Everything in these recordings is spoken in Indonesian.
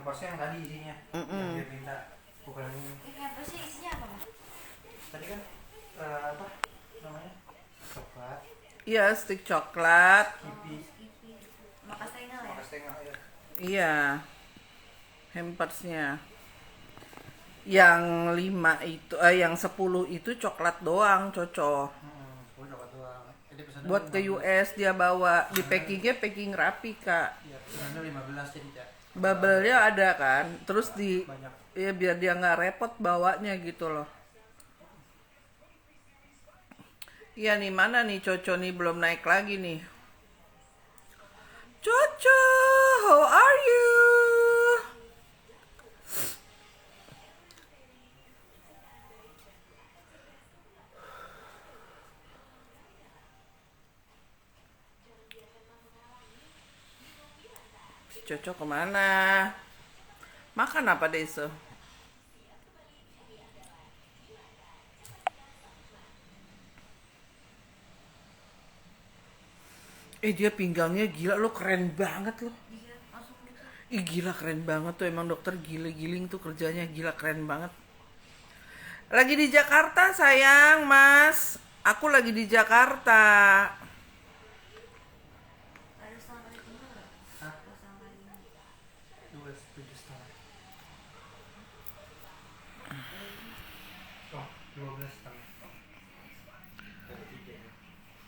hampersnya yang tadi isinya. Yang dia minta bukan ini. Hampersnya isinya apa, Mas? Tadi kan apa namanya? Coklat, Iya, stik coklat. kipi, Makastengel ya? makastengel ya. Iya, hampersnya. Yang 5 itu, yang 10 itu coklat doang, cocok. Gue coklat doang. Jadi pesannya Buat ke 15. US dia bawa. Di packingnya packing rapi, Kak. Iya, pesannya 15 jadi Cak. Bubble-nya ada kan. Terus di Banyak. ya biar dia nggak repot bawanya gitu loh. Iya nih, mana nih Coco nih, belum naik lagi nih. Coco, how are you? Si Coco kemana? Makan apa Deso? Dia pinggangnya gila lo, keren banget lo. Ih gila, keren banget tuh, emang dokter giling tuh kerjanya, gila keren banget. Lagi di Jakarta sayang, Mas. Aku lagi di Jakarta. Ada setengah kali tinggal nggak? Hah? Ada setengah kali tinggal. 27,5. Oh, 12,5. Dari 3 ya.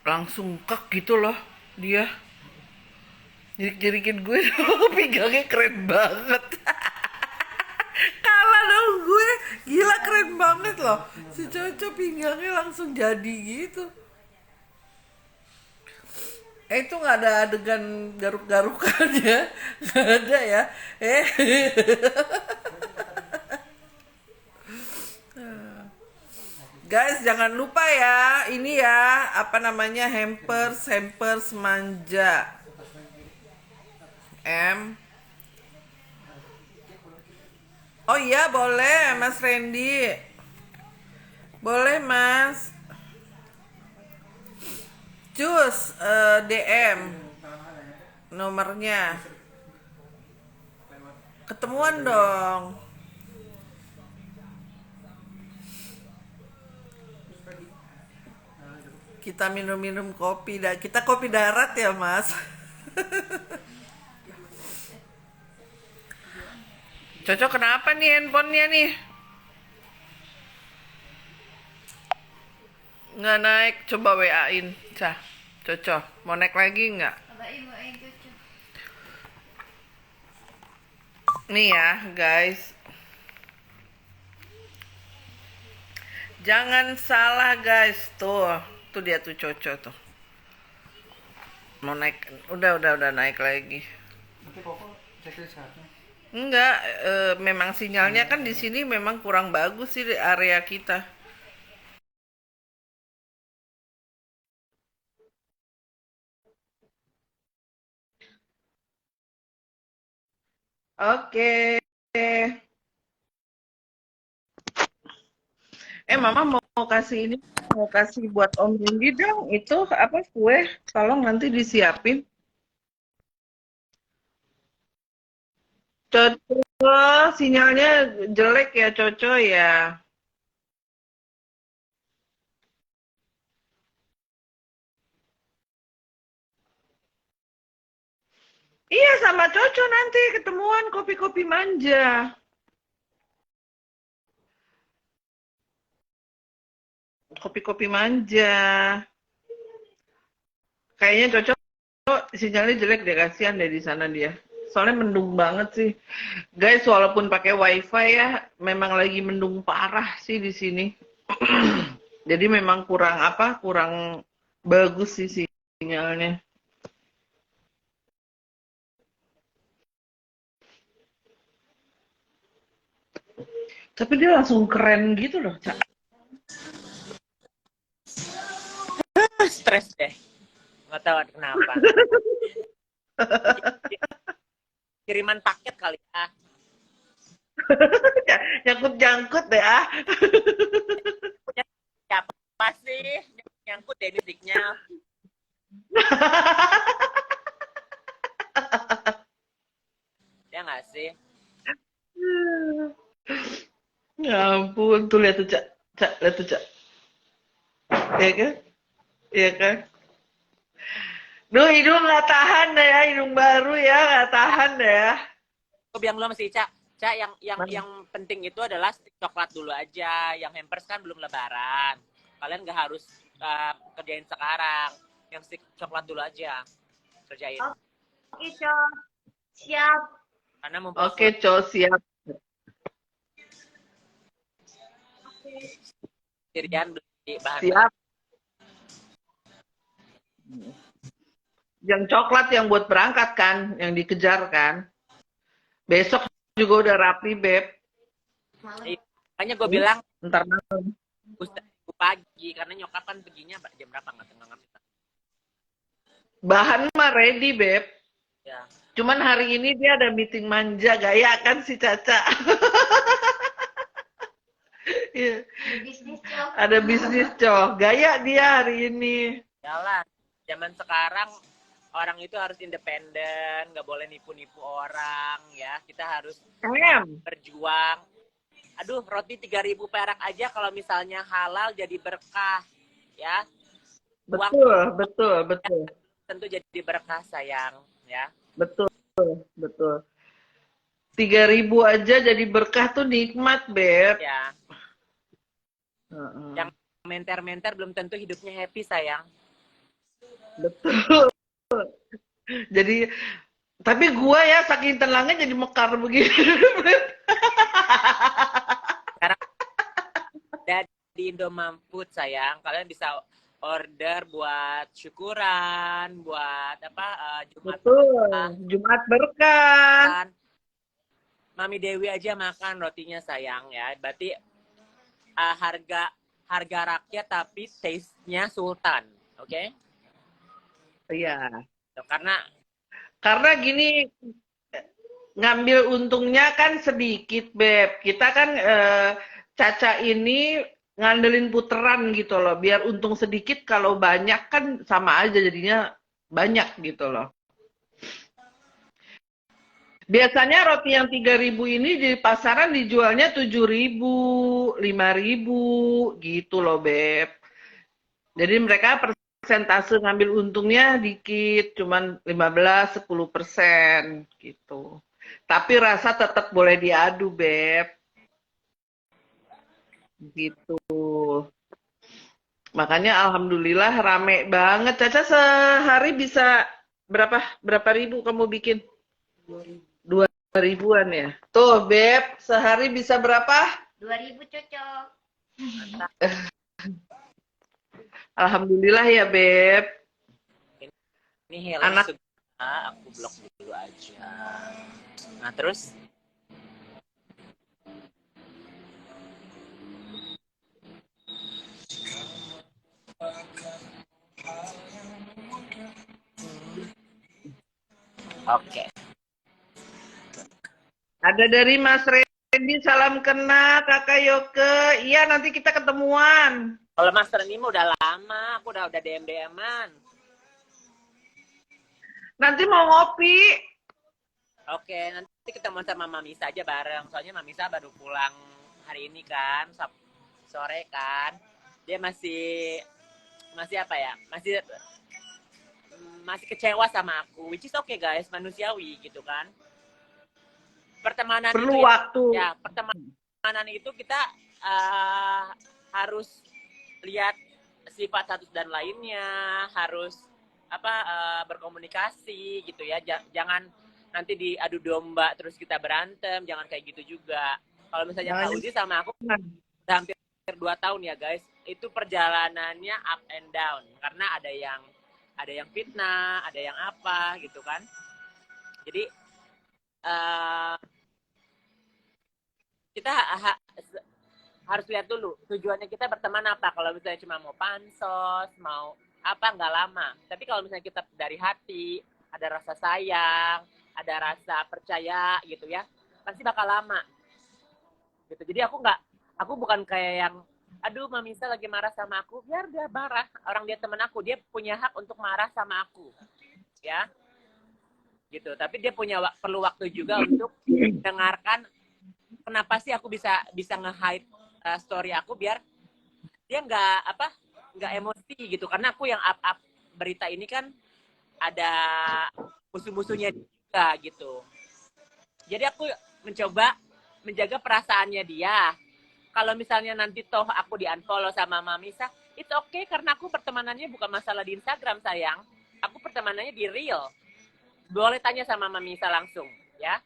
Langsung kek gitu loh dia. Jirik-jirikin gue dong, pinggangnya keren banget. Kalah dong gue, gila keren banget loh. Si Coco pinggangnya langsung jadi gitu. Itu nggak ada adegan garuk-garukannya, nggak ada ya. Guys, jangan lupa ya, ini ya, apa namanya, hampers manja. Oh iya, boleh Mas Randy. Boleh Mas. Cus, DM nomornya. Ketemuan dong. Kita minum-minum kopi, kita kopi darat ya Mas. Cocok kenapa nih handphonenya nih? Nggak naik, coba WA-in. Cah, Cocok, mau naik lagi nggak? Bawain cucu. Nih ya guys, jangan salah guys, tuh dia tuh Cocok tuh. Mau naik, udah naik lagi. Tapi pokok checklist kartu. Enggak, memang sinyalnya kan di sini memang kurang bagus sih di area kita. Oke. Mama mau kasih ini, mau kasih buat Om Rindy dong. Itu apa, kue? Tolong nanti disiapin. Coco, sinyalnya jelek ya Coco ya. Iya, sama Coco nanti ketemuan kopi-kopi manja. Kopi-kopi manja. Kayaknya Coco sinyalnya jelek deh, kasihan deh di sana dia. Soalnya mendung banget sih. Guys, walaupun pakai wifi ya, memang lagi mendung parah sih di sini. Jadi memang kurang bagus sih sinyalnya. Tapi dia langsung keren gitu loh, Cak. Stres deh, nggak tahu kenapa. Kiriman paket kali ya. Nyangkut-nyangkut deh ah. Siapa sih nyangkut deh listriknya? Ya nggak sih? Ya ampun, tuh lihat tuh, Cak. Cak, lihat tuh, Cak. Iya kan? Iya kan? Duh, hidung nggak tahan deh ya, hidung baru ya, nggak tahan deh ya. Aku bilang dulu masih Cak. Cak, yang Mana? yang penting itu adalah stik coklat dulu aja. Yang hampers kan belum lebaran. Kalian nggak harus kerjain sekarang. Yang stik coklat dulu aja kerjain. Oke, Cok. Siap. Karena mau Oke, Cok, siap. sendirian beli bahan. Siap. Yang coklat yang buat berangkat kan, yang dikejar kan. Besok juga udah rapi, Beb. Malam. Makanya gue bilang Ntar malam. pagi karena nyokap kan perginya jam berapa nggak ngerti. Bahan mah ready, Beb. Ya. Cuman hari ini dia ada meeting manja, gaya kan si Caca. Iya. Di bisnis, Cok. Ada bisnis, Cok. Gaya dia hari ini. Jalan. Zaman sekarang orang itu harus independen, nggak boleh nipu-nipu orang, ya. Kita harus berjuang. Aduh, roti 3.000 perak aja kalau misalnya halal jadi berkah, ya. Betul, betul, betul. Tentu jadi berkah, sayang, ya. Betul, betul. 3.000 aja jadi berkah tuh nikmat, Beb. Ya. Yang menter-menter belum tentu hidupnya happy, sayang. Betul. Jadi, tapi gua ya saking tenangnya jadi mekar begini. Sekarang ada di Indomaret Food, sayang. Kalian bisa order buat syukuran, buat Jumat. Betul. Jumat berkah. Mami Dewi aja makan rotinya, sayang, ya. Berarti harga rakyat tapi taste-nya sultan, oke? Okay? Iya. Karena gini, ngambil untungnya kan sedikit, Beb. Kita kan Caca ini ngandelin puteran gitu loh. Biar untung sedikit, kalau banyak kan sama aja jadinya banyak gitu loh. Biasanya roti yang 3.000 ini di pasaran dijualnya 7.000, 5.000 gitu loh, Beb. Jadi mereka persentase ngambil untungnya dikit, cuman 15-10% gitu. Tapi rasa tetap boleh diadu, Beb. Gitu. Makanya alhamdulillah rame banget. Caca sehari bisa berapa ribu kamu bikin? 2.000-an ya. Tuh, Beb, sehari bisa berapa? 2.000, Cocok. Alhamdulillah ya, Beb. ini Helen aku blok dulu aja. Nah, terus oke. Ada dari Mas Randy, salam kenal Kakak Yoke. Iya, nanti kita ketemuan. Kalau Mas Randy mah udah lama, aku udah DM-an. Nanti mau ngopi. Oke, nanti ketemu sama Mamisa aja bareng. Soalnya Mamisa baru pulang hari ini kan, sore kan. Dia masih apa ya? Masih kecewa sama aku. Which is okay, guys, manusiawi gitu kan. Pertemanan perlu itu waktu. Ya, pertemanan itu kita harus lihat sifat satu dan lainnya, harus berkomunikasi gitu ya. Jangan nanti diadu domba terus kita berantem, jangan kayak gitu juga. Kalau misalnya Kak Uzi sama aku udah hampir 2 tahun ya, guys. Itu perjalanannya up and down karena ada yang fitnah, ada yang apa gitu kan. Jadi kita harus lihat dulu tujuannya kita berteman apa. Kalau misalnya cuma mau pansos, mau apa, nggak lama. Tapi kalau misalnya kita dari hati, ada rasa sayang, ada rasa percaya gitu ya, pasti bakal lama. Gitu. Jadi aku bukan kayak yang, aduh Mamisa lagi marah sama aku, biar dia marah. Orang dia teman aku, dia punya hak untuk marah sama aku, ya. Gitu. Tapi dia perlu waktu juga untuk mendengarkan kenapa sih aku bisa nge-hide story aku biar dia nggak emosi gitu, karena aku yang up berita ini kan ada musuh-musuhnya juga gitu. Jadi aku mencoba menjaga perasaannya dia. Kalau misalnya nanti toh aku di-unfollow sama Mamisa, it's okay karena aku pertemanannya bukan masalah di Instagram, sayang. Aku pertemanannya di real. Boleh tanya sama Mamisa langsung, ya.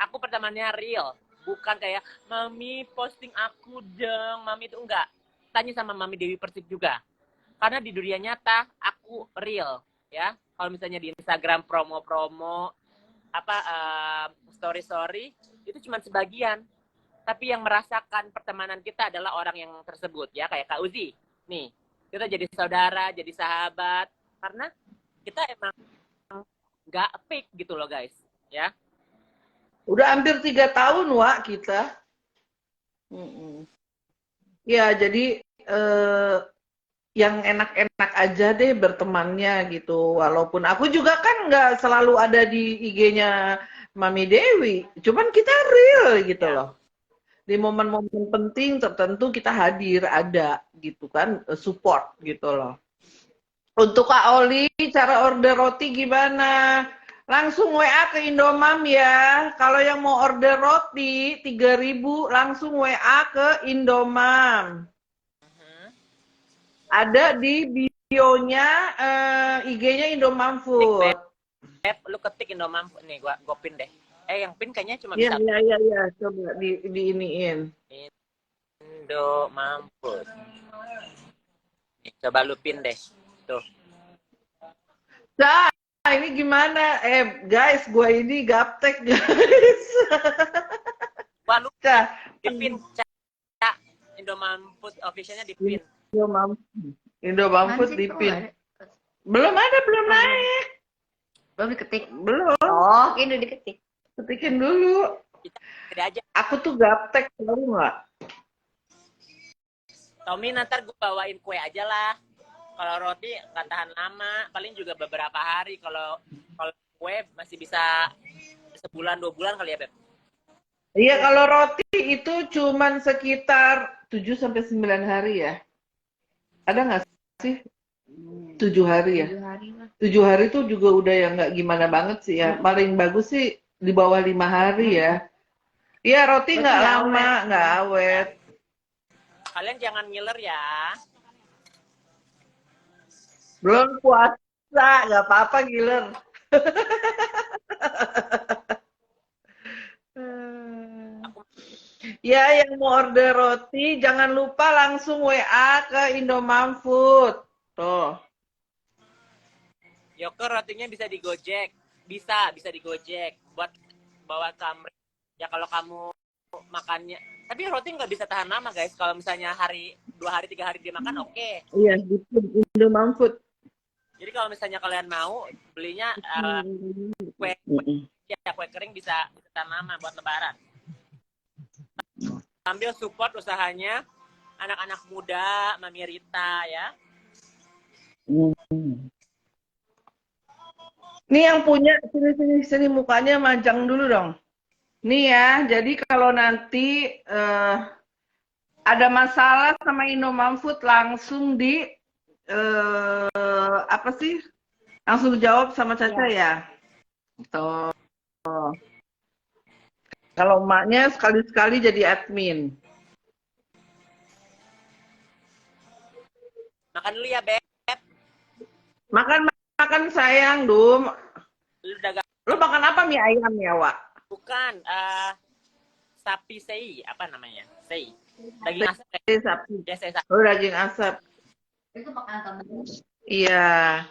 Aku pertemanannya real, bukan kayak Mami posting aku dong, Mami itu enggak. Tanya sama Mami Dewi Persik juga. Karena di dunia nyata aku real, ya. Kalau misalnya di Instagram promo-promo story-story itu cuma sebagian. Tapi yang merasakan pertemanan kita adalah orang yang tersebut, ya, kayak Kak Uzi. Nih, kita jadi saudara, jadi sahabat karena kita emang nggak fake gitu loh, guys, ya. Udah hampir 3 tahun, Wak, kita. Ya, jadi yang enak-enak aja deh bertemannya gitu. Walaupun aku juga kan nggak selalu ada di IG-nya Mami Dewi. Cuman kita real gitu Ya. loh. Di momen-momen penting tertentu kita hadir, ada gitu kan, support gitu loh. Untuk Kak Oli, cara order roti gimana? Langsung WA ke Indomam ya. Kalau yang mau order roti 3.000 langsung WA ke Indomam. Ada di bio-nya IG-nya Indomam Food. Lu ketik Indomam nih, gua pin deh. Yang pin kayaknya cuma Iya, bisa iya. Coba di-iniin. Indomam Food. Nih, coba lu pin deh. Tuh. Nah, ini gimana? Guys, gue ini gaptek, guys. Wah, lu Cah, dipin, Cak. Indomam Food officialnya dipin. Indomam Food dipin. Belum naik. Belum diketik. Belum. Oh, ini udah diketik. Ketikin dulu. Kita aja. Aku tuh gaptek, tahu nggak? Tommy, nanti gue bawain kue aja lah. Kalau roti nggak tahan lama, paling juga beberapa hari. Kalau kue masih bisa sebulan 2 bulan kali ya, Beb. Iya, kalau roti itu cuman sekitar 7-9 hari ya. Ada nggak sih? 7 hari ya? 7 hari lah. 7 hari tuh juga udah yang nggak gimana banget sih ya. Paling bagus sih di bawah 5 hari ya. Iya, roti nggak lama, nggak awet. Kalian jangan ngiler ya. Belum puasa, nggak apa-apa giler. Ya, yang mau order roti jangan lupa langsung WA ke Indomam Food. Tuh. Yoker rotinya bisa digojek. Bisa digojek. Buat bawa kamar. Ya kalau kamu makannya. Tapi roti nggak bisa tahan lama, guys. Kalau misalnya 2 hari, 3 hari dimakan, oke. Iya, gitu. Indomam Food. Jadi kalau misalnya kalian mau, belinya kue kering bisa tahan lama buat lebaran. Sambil support usahanya anak-anak muda, Mami Rita ya. Nih yang punya, sini mukanya majang dulu dong. Nih ya, jadi kalau nanti ada masalah sama Indomam Food langsung langsung dijawab sama Caca ya. Tuh. Kalau emaknya sekali-sekali jadi admin. Makan dulu ya, Beb. Makan sayang, Dum. Lu makan apa mie ayam ya, Wak? Bukan, sapi sei, apa namanya? Sei. Daging asap. Sapi. Ya, sei sapi. Oh, daging asap. Itu makanan temen. Iya.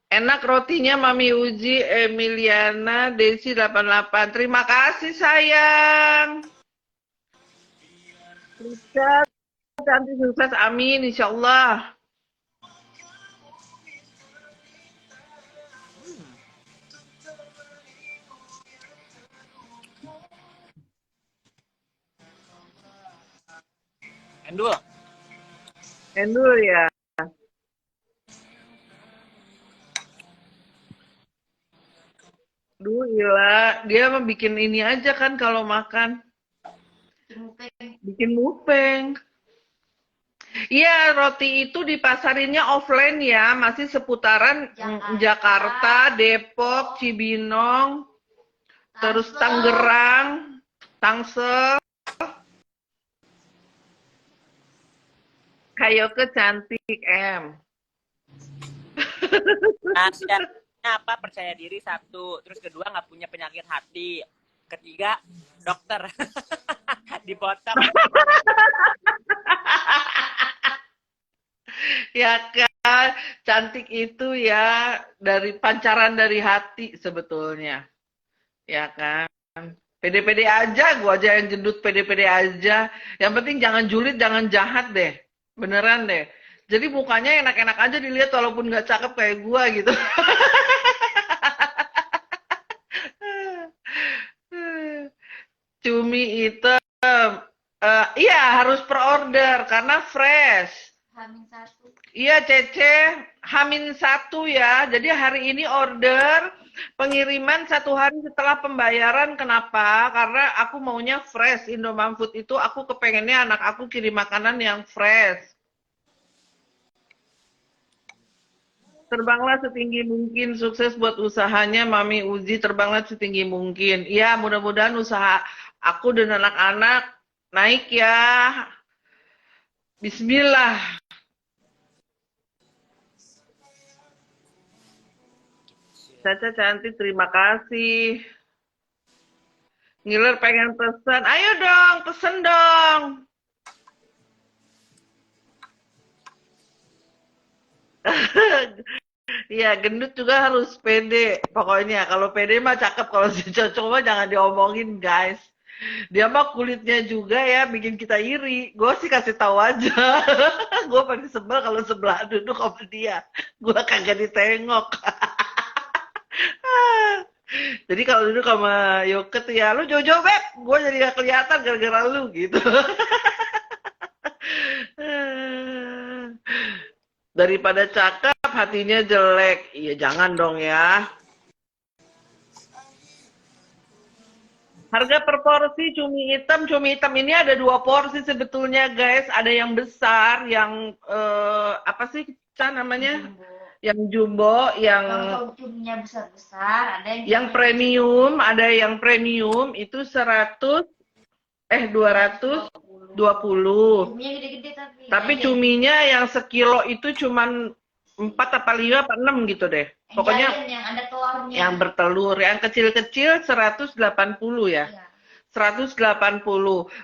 Enak rotinya Mami Uji, Emiliana, Desi 88. Terima kasih sayang. Sukses, nanti sukses, amin, insya Allah. Endul ya. Duh, gila. Dia mah bikin ini aja kan kalau makan. Bikin mupeng. Iya, roti itu dipasarinnya offline ya, masih seputaran Jakarta, Depok, Cibinong, terus Tangerang, Tangsel. Kayoke cantik, M. Nah, syaratnya apa? Percaya diri satu. Terus kedua nggak punya penyakit hati. Ketiga dokter. Dipotong. Ya kan, cantik itu ya dari pancaran dari hati sebetulnya. Ya kan. Pede-pede aja, gua aja yang gendut pede-pede aja. Yang penting jangan julid, jangan jahat deh. Beneran deh. Jadi mukanya enak-enak aja dilihat walaupun nggak cakep kayak gua gitu. Cumi hitam. Iya harus per order karena fresh. Hamin 1. Iya Cece, H-1 ya. Jadi hari ini order pengiriman 1 hari setelah pembayaran. Kenapa? Karena aku maunya fresh. Indomie Food itu aku kepengennya anak aku kirim makanan yang fresh. Terbanglah setinggi mungkin, sukses buat usahanya Mami Uzi, terbanglah setinggi mungkin. Iya, mudah-mudahan usaha aku dan anak-anak naik ya. Bismillah. Caca cantik, terima kasih. Ngiler pengen pesan, ayo dong, pesen dong. Iya, gendut juga harus pede. Pokoknya kalau pede mah cakep, kalau si cocok mah jangan diomongin, guys. Dia mah kulitnya juga ya bikin kita iri. Gue sih kasih tahu aja. Gue paling sebel kalau sebelah duduk sama dia. Gue kagak ditengok. Jadi kalau duduk sama Yoket ya, lu jauh-jauh beb, gue jadi gak kelihatan gara-gara lu gitu. Daripada cakep, hatinya jelek. Iya jangan dong ya. Harga per porsi cumi hitam ini ada 2 porsi sebetulnya guys. Ada yang besar, yang apa sih namanya? Jumbo. Yang jumbo, yang Kalau cuminya besar-besar, ada yang premium, ada yang premium itu 220. Cuminya gede-gede Tapi cuminya yang sekilo itu cuman 4 apa 5 apa 6 gitu deh. Pokoknya yang ada telurnya. yang bertelur, yang kecil-kecil 180 ya. Iya. 180.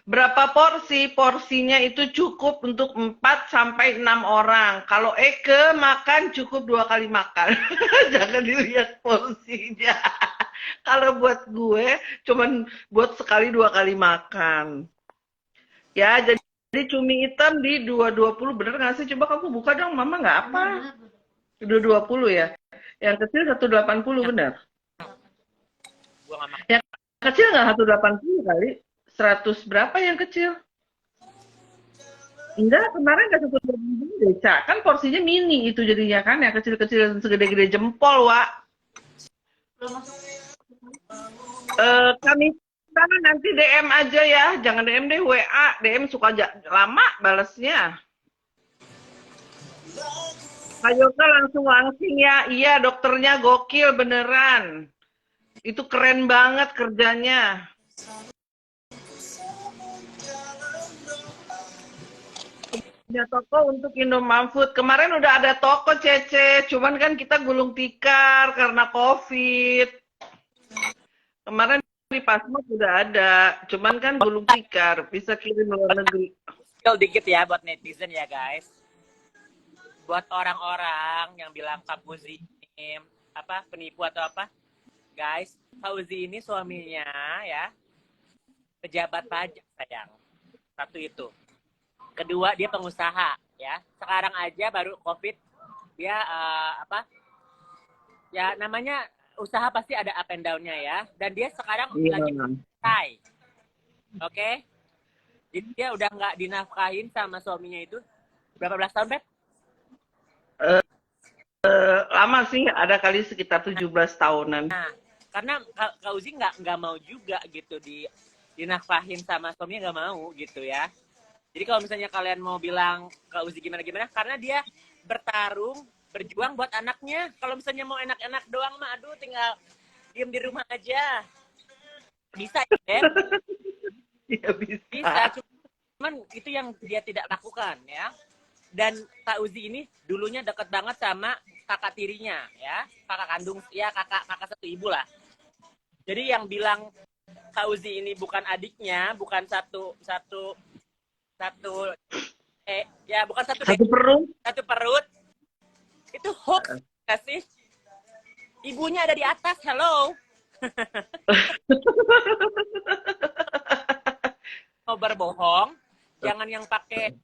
Berapa porsi? Porsinya itu cukup untuk 4 sampai 6 orang. Kalau Eke makan cukup 2 kali makan. Jangan dilihat porsinya. Kalau buat gue cuman buat sekali 2 kali makan. Ya, jadi cumi hitam di 220 bener nggak sih? Coba kamu buka dong, Mama nggak apa? 220 ya. Yang kecil 180 bener. Gua nggak makan. Yang kecil nggak 180 kali? 100 berapa yang kecil? Enggak, kemarin nggak 180 deh, Cak. Kan porsinya mini itu jadinya kan, yang kecil-kecil segede-gede jempol, Wak. Belum masuk. Kami sana nanti DM aja ya, jangan DM deh, WA. DM suka lama balesnya. Kayoka langsung ya, iya dokternya gokil beneran. Itu keren banget kerjanya. Punya toko untuk Indomie Food. Kemarin udah ada toko Cece, cuman kan kita gulung tikar karena COVID. Kemarin di Pasmod udah ada, cuman kan gulung tikar, bisa kirim luar negeri. Skill dikit ya buat netizen ya guys. Buat orang-orang yang bilang Kak Uzi ini apa penipu atau apa, guys, Kak Uzi ini suaminya ya pejabat pajak sayang. Satu itu. Kedua dia pengusaha ya. Sekarang aja baru COVID dia apa? Ya namanya usaha pasti ada up and down-nya ya. Dan dia sekarang lagi selesai. Oke? Jadi dia udah nggak dinafkahin sama suaminya itu berapa belas tahun, Beb? Lama sih, ada kali sekitar 17 tahunan. Nah, karena Kak Uzi nggak mau juga gitu dinafkahin sama suaminya nggak mau gitu ya. Jadi kalau misalnya kalian mau bilang Kak Uzi gimana-gimana, karena dia bertarung, berjuang buat anaknya. Kalau misalnya mau enak-enak doang mah, aduh tinggal diem di rumah aja. Bisa ya, Beb? Ya bisa. Bisa, cuman itu yang dia tidak lakukan ya. Dan Kak Uzi ini dulunya deket banget sama kakak tirinya ya, kakak kandung ya, kakak satu ibu lah. Jadi yang bilang Kak Uzi ini bukan adiknya, bukan satu ya bukan Satu perut. satu perut, itu hoax nggak sih? Ibunya ada di atas, hello. Mau berbohong, jangan yang pakai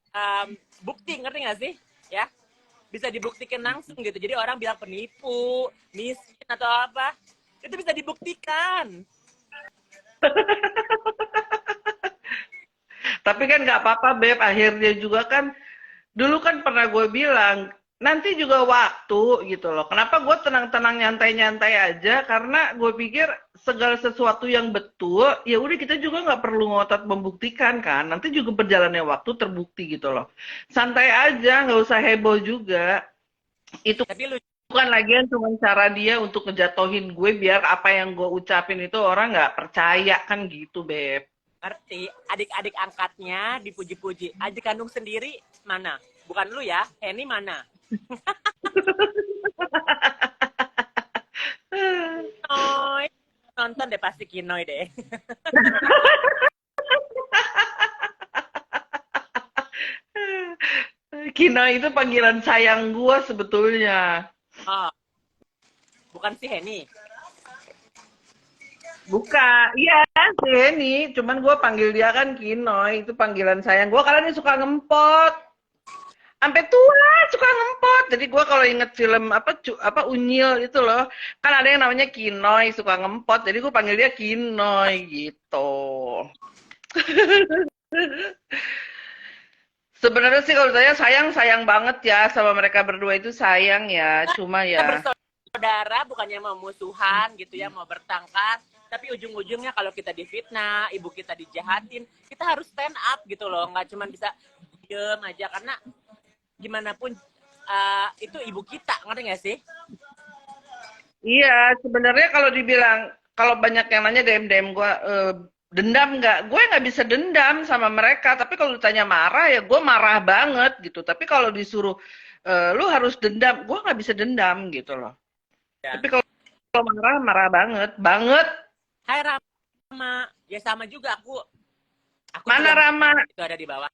bukti, ngerti nggak sih? Ya, bisa dibuktikan langsung gitu. Jadi orang bilang penipu, miskin atau apa, itu bisa dibuktikan. Tapi kan nggak apa-apa, Beb. Akhirnya juga kan, dulu kan pernah gue bilang, nanti juga waktu gitu loh. Kenapa gue tenang-tenang nyantai-nyantai aja? Karena gue pikir segala sesuatu yang betul, ya udah kita juga nggak perlu ngotot membuktikan kan. Nanti juga berjalannya waktu terbukti gitu loh. Santai aja, nggak usah heboh juga. Itu Tapi lu bukan lagian cuma cara dia untuk ngejatohin gue biar apa yang gue ucapin itu orang nggak percaya kan gitu, Beb. ngerti, adik-adik angkatnya dipuji-puji. Adik kandung sendiri mana? Bukan lu ya, Henny mana? Kinoy. Nonton deh pasti Kinoy deh. Kina itu panggilan sayang gue sebetulnya. Oh, bukan si Henny. Buka, iya si Henny, cuman gue panggil dia kan Kinoy, itu panggilan sayang gue karena dia suka ngempot. Sampai tua suka ngempot. Jadi gue kalau inget film apa Unyil itu loh, kan ada yang namanya Kinoy suka ngempot. Jadi gue panggil dia Kinoy gitu. Sebenarnya sih kalau saya sayang banget ya sama mereka berdua itu sayang ya, cuma Kita ya. bersaudara bukannya mau musuhan gitu ya, mau bertengkar. Tapi ujung-ujungnya kalau kita difitnah, ibu kita dijahatin, kita harus stand up gitu loh. Nggak cuma bisa diem aja. Karena gimana pun itu ibu kita, ngerti nggak sih? Iya, sebenarnya kalau dibilang, kalau banyak yang nanya DM gue, dendam nggak? Gue nggak bisa dendam sama mereka. Tapi kalau ditanya marah ya gue marah banget gitu. Tapi kalau disuruh, lu harus dendam, gue nggak bisa dendam gitu loh. Ya. Tapi kalau marah, marah banget, banget. Hai Rama, ya sama juga aku Mana juga Rama? itu ada di bawah.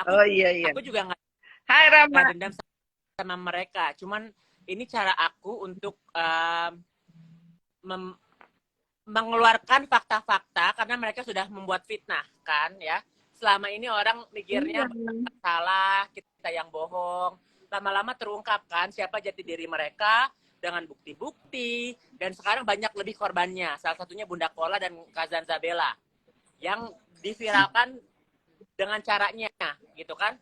Oh iya. Aku juga nggak Hai Rama. dendam sama mereka. Cuman ini cara aku untuk mengeluarkan fakta-fakta karena mereka sudah membuat fitnah kan ya. Selama ini orang mikirnya salah, kita yang bohong. Lama-lama terungkap kan siapa jati diri mereka dengan bukti-bukti, dan sekarang banyak lebih korbannya. Salah satunya Bunda Kola dan Kazan Zabela yang diviralkan dengan caranya gitu kan.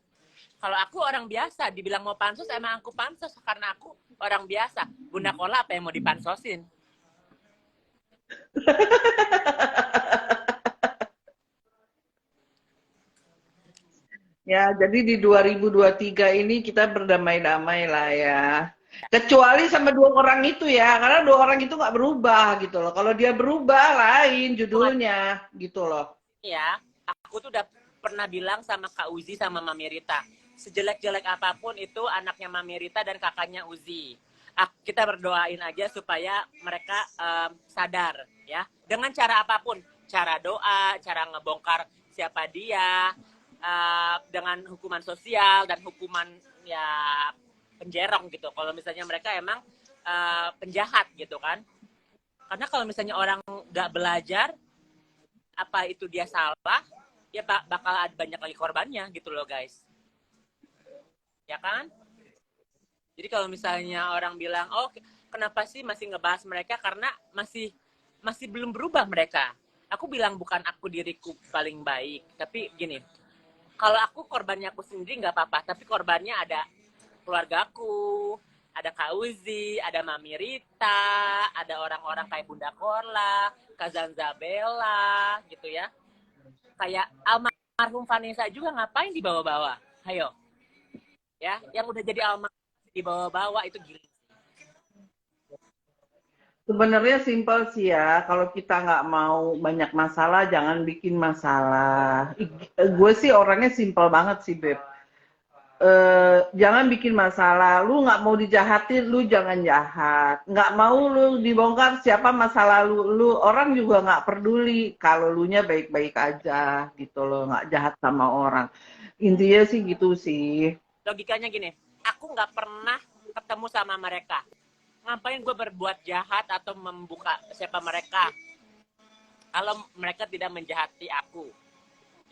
Kalau aku orang biasa, dibilang mau pansos, emang aku pansos karena aku orang biasa. Bunda Kola apa yang mau dipansosin? Ya, jadi di 2023 ini kita berdamai-damai lah ya. Kecuali sama dua orang itu ya, karena dua orang itu nggak berubah gitu loh. Kalau dia berubah lain judulnya gitu loh. Ya, aku tuh udah pernah bilang sama Kak Uzi sama Mami Rita, sejelek-jelek apapun itu anaknya Mami Rita dan kakaknya Uzi. Kita berdoain aja supaya mereka sadar ya, dengan cara apapun, cara doa, cara ngebongkar siapa dia, dengan hukuman sosial dan hukuman ya penjerong gitu. Kalau misalnya mereka emang penjahat gitu kan. Karena kalau misalnya orang nggak belajar, apa itu dia salah, ya bakal ada banyak lagi korbannya gitu loh guys. Ya kan? Jadi kalau misalnya orang bilang, oh kenapa sih masih ngebahas mereka, karena masih belum berubah mereka. Aku bilang bukan aku diriku paling baik, tapi gini, kalau aku korbannya aku sendiri nggak apa-apa, tapi korbannya ada keluargaku, ada Kak Uzi, ada Mami Rita, ada orang-orang kayak Bunda Korla, Kak Zanzabella gitu ya. Kayak almarhum Vanessa juga ngapain dibawa-bawa? Ayo. Ya, yang udah jadi almarhum dibawa-bawa itu gila. Sebenarnya simpel sih ya, kalau kita nggak mau banyak masalah, jangan bikin masalah. Gue sih orangnya simpel banget sih, Beb. Jangan bikin masalah. Lu nggak mau dijahatin, lu jangan jahat. Nggak mau lu dibongkar siapa masa lalu lu. Orang juga nggak peduli kalau lu nya baik-baik aja gitu loh, nggak jahat sama orang. Intinya sih gitu sih. Logikanya gini, aku nggak pernah ketemu sama mereka. Ngapain gue berbuat jahat atau membuka siapa mereka kalau mereka tidak menjahati aku,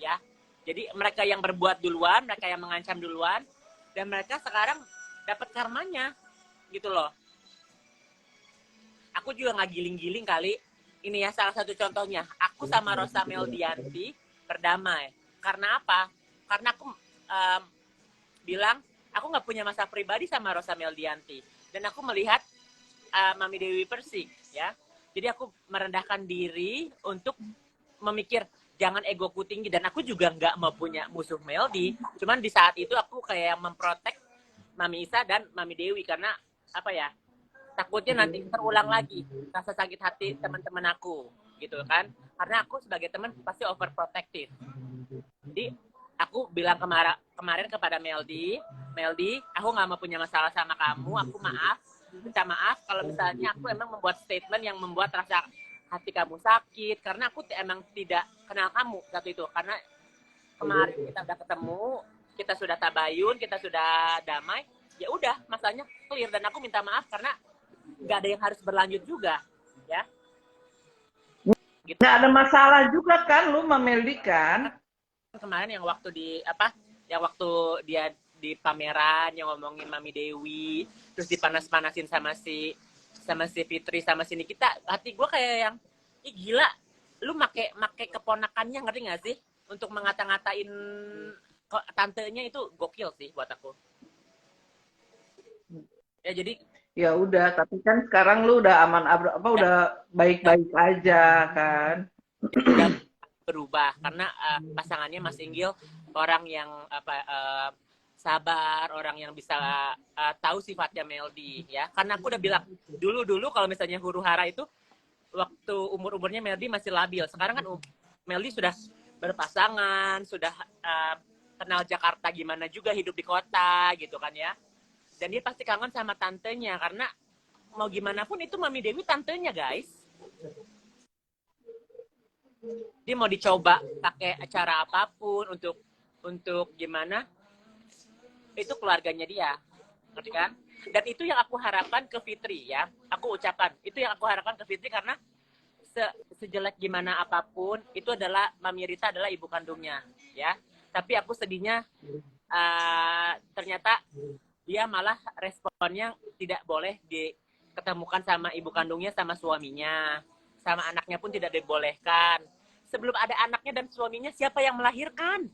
ya. Jadi mereka yang berbuat duluan, mereka yang mengancam duluan, dan mereka sekarang dapat karmanya, gitu loh. Aku juga nggak giling-giling kali. Ini ya salah satu contohnya. Aku sama Rosa Meldianti berdamai. Karena apa? Karena aku bilang aku nggak punya masalah pribadi sama Rosa Meldianti, dan aku melihat Mami Dewi Persik, ya. Jadi aku merendahkan diri untuk memikir jangan egoku tinggi, dan aku juga nggak mau punya musuh Meldi. Cuman di saat itu aku kayak memprotek Mami Isa dan Mami Dewi karena apa ya? Takutnya nanti terulang lagi rasa sakit hati teman-teman aku, gitu kan? Karena aku sebagai teman pasti overprotective. Jadi aku bilang kemarin kepada Meldi, aku nggak mau punya masalah sama kamu, aku minta maaf kalau misalnya aku emang membuat statement yang membuat rasa hati kamu sakit, karena aku emang tidak kenal kamu saat itu. Karena kemarin kita udah ketemu, kita sudah tabayun, kita sudah damai, ya udah masalahnya clear, dan aku minta maaf karena nggak ada yang harus berlanjut juga, ya. Gitu. Nggak ada masalah juga kan, lu Meldi kan? Kemarin yang waktu dia di pameran yang ngomongin Mami Dewi, terus dipanas-panasin sama si Fitri sama si Nikita, hati gue kayak yang ih gila, lu make keponakannya, ngerti gak sih, untuk ngata-ngatain tantenya, itu gokil sih buat aku. Ya jadi Ya udah, tapi kan sekarang lu udah aman udah baik-baik aja kan. udah berubah karena pasangannya Mas Inggil orang yang sabar, orang yang bisa tahu sifatnya Meldi, ya. Karena aku udah bilang dulu kalau misalnya huru hara itu waktu umurnya Meldi masih labil. Sekarang kan Meldi sudah berpasangan, sudah kenal Jakarta gimana juga hidup di kota gitu kan ya. Dan dia pasti kangen sama tantenya karena mau gimana pun itu Mami Dewi tantenya, guys. Dia mau dicoba pakai acara apapun untuk gimana, itu keluarganya dia, ngerti kan? Dan itu yang aku harapkan ke Fitri, ya. Aku ucapkan, itu yang aku harapkan ke Fitri karena sejelek gimana apapun, itu adalah Mami Rita adalah ibu kandungnya, ya. Tapi aku sedihnya ternyata dia malah responnya tidak boleh diketemukan sama ibu kandungnya, sama suaminya, sama anaknya pun tidak dibolehkan. Sebelum ada anaknya dan suaminya, siapa yang melahirkan?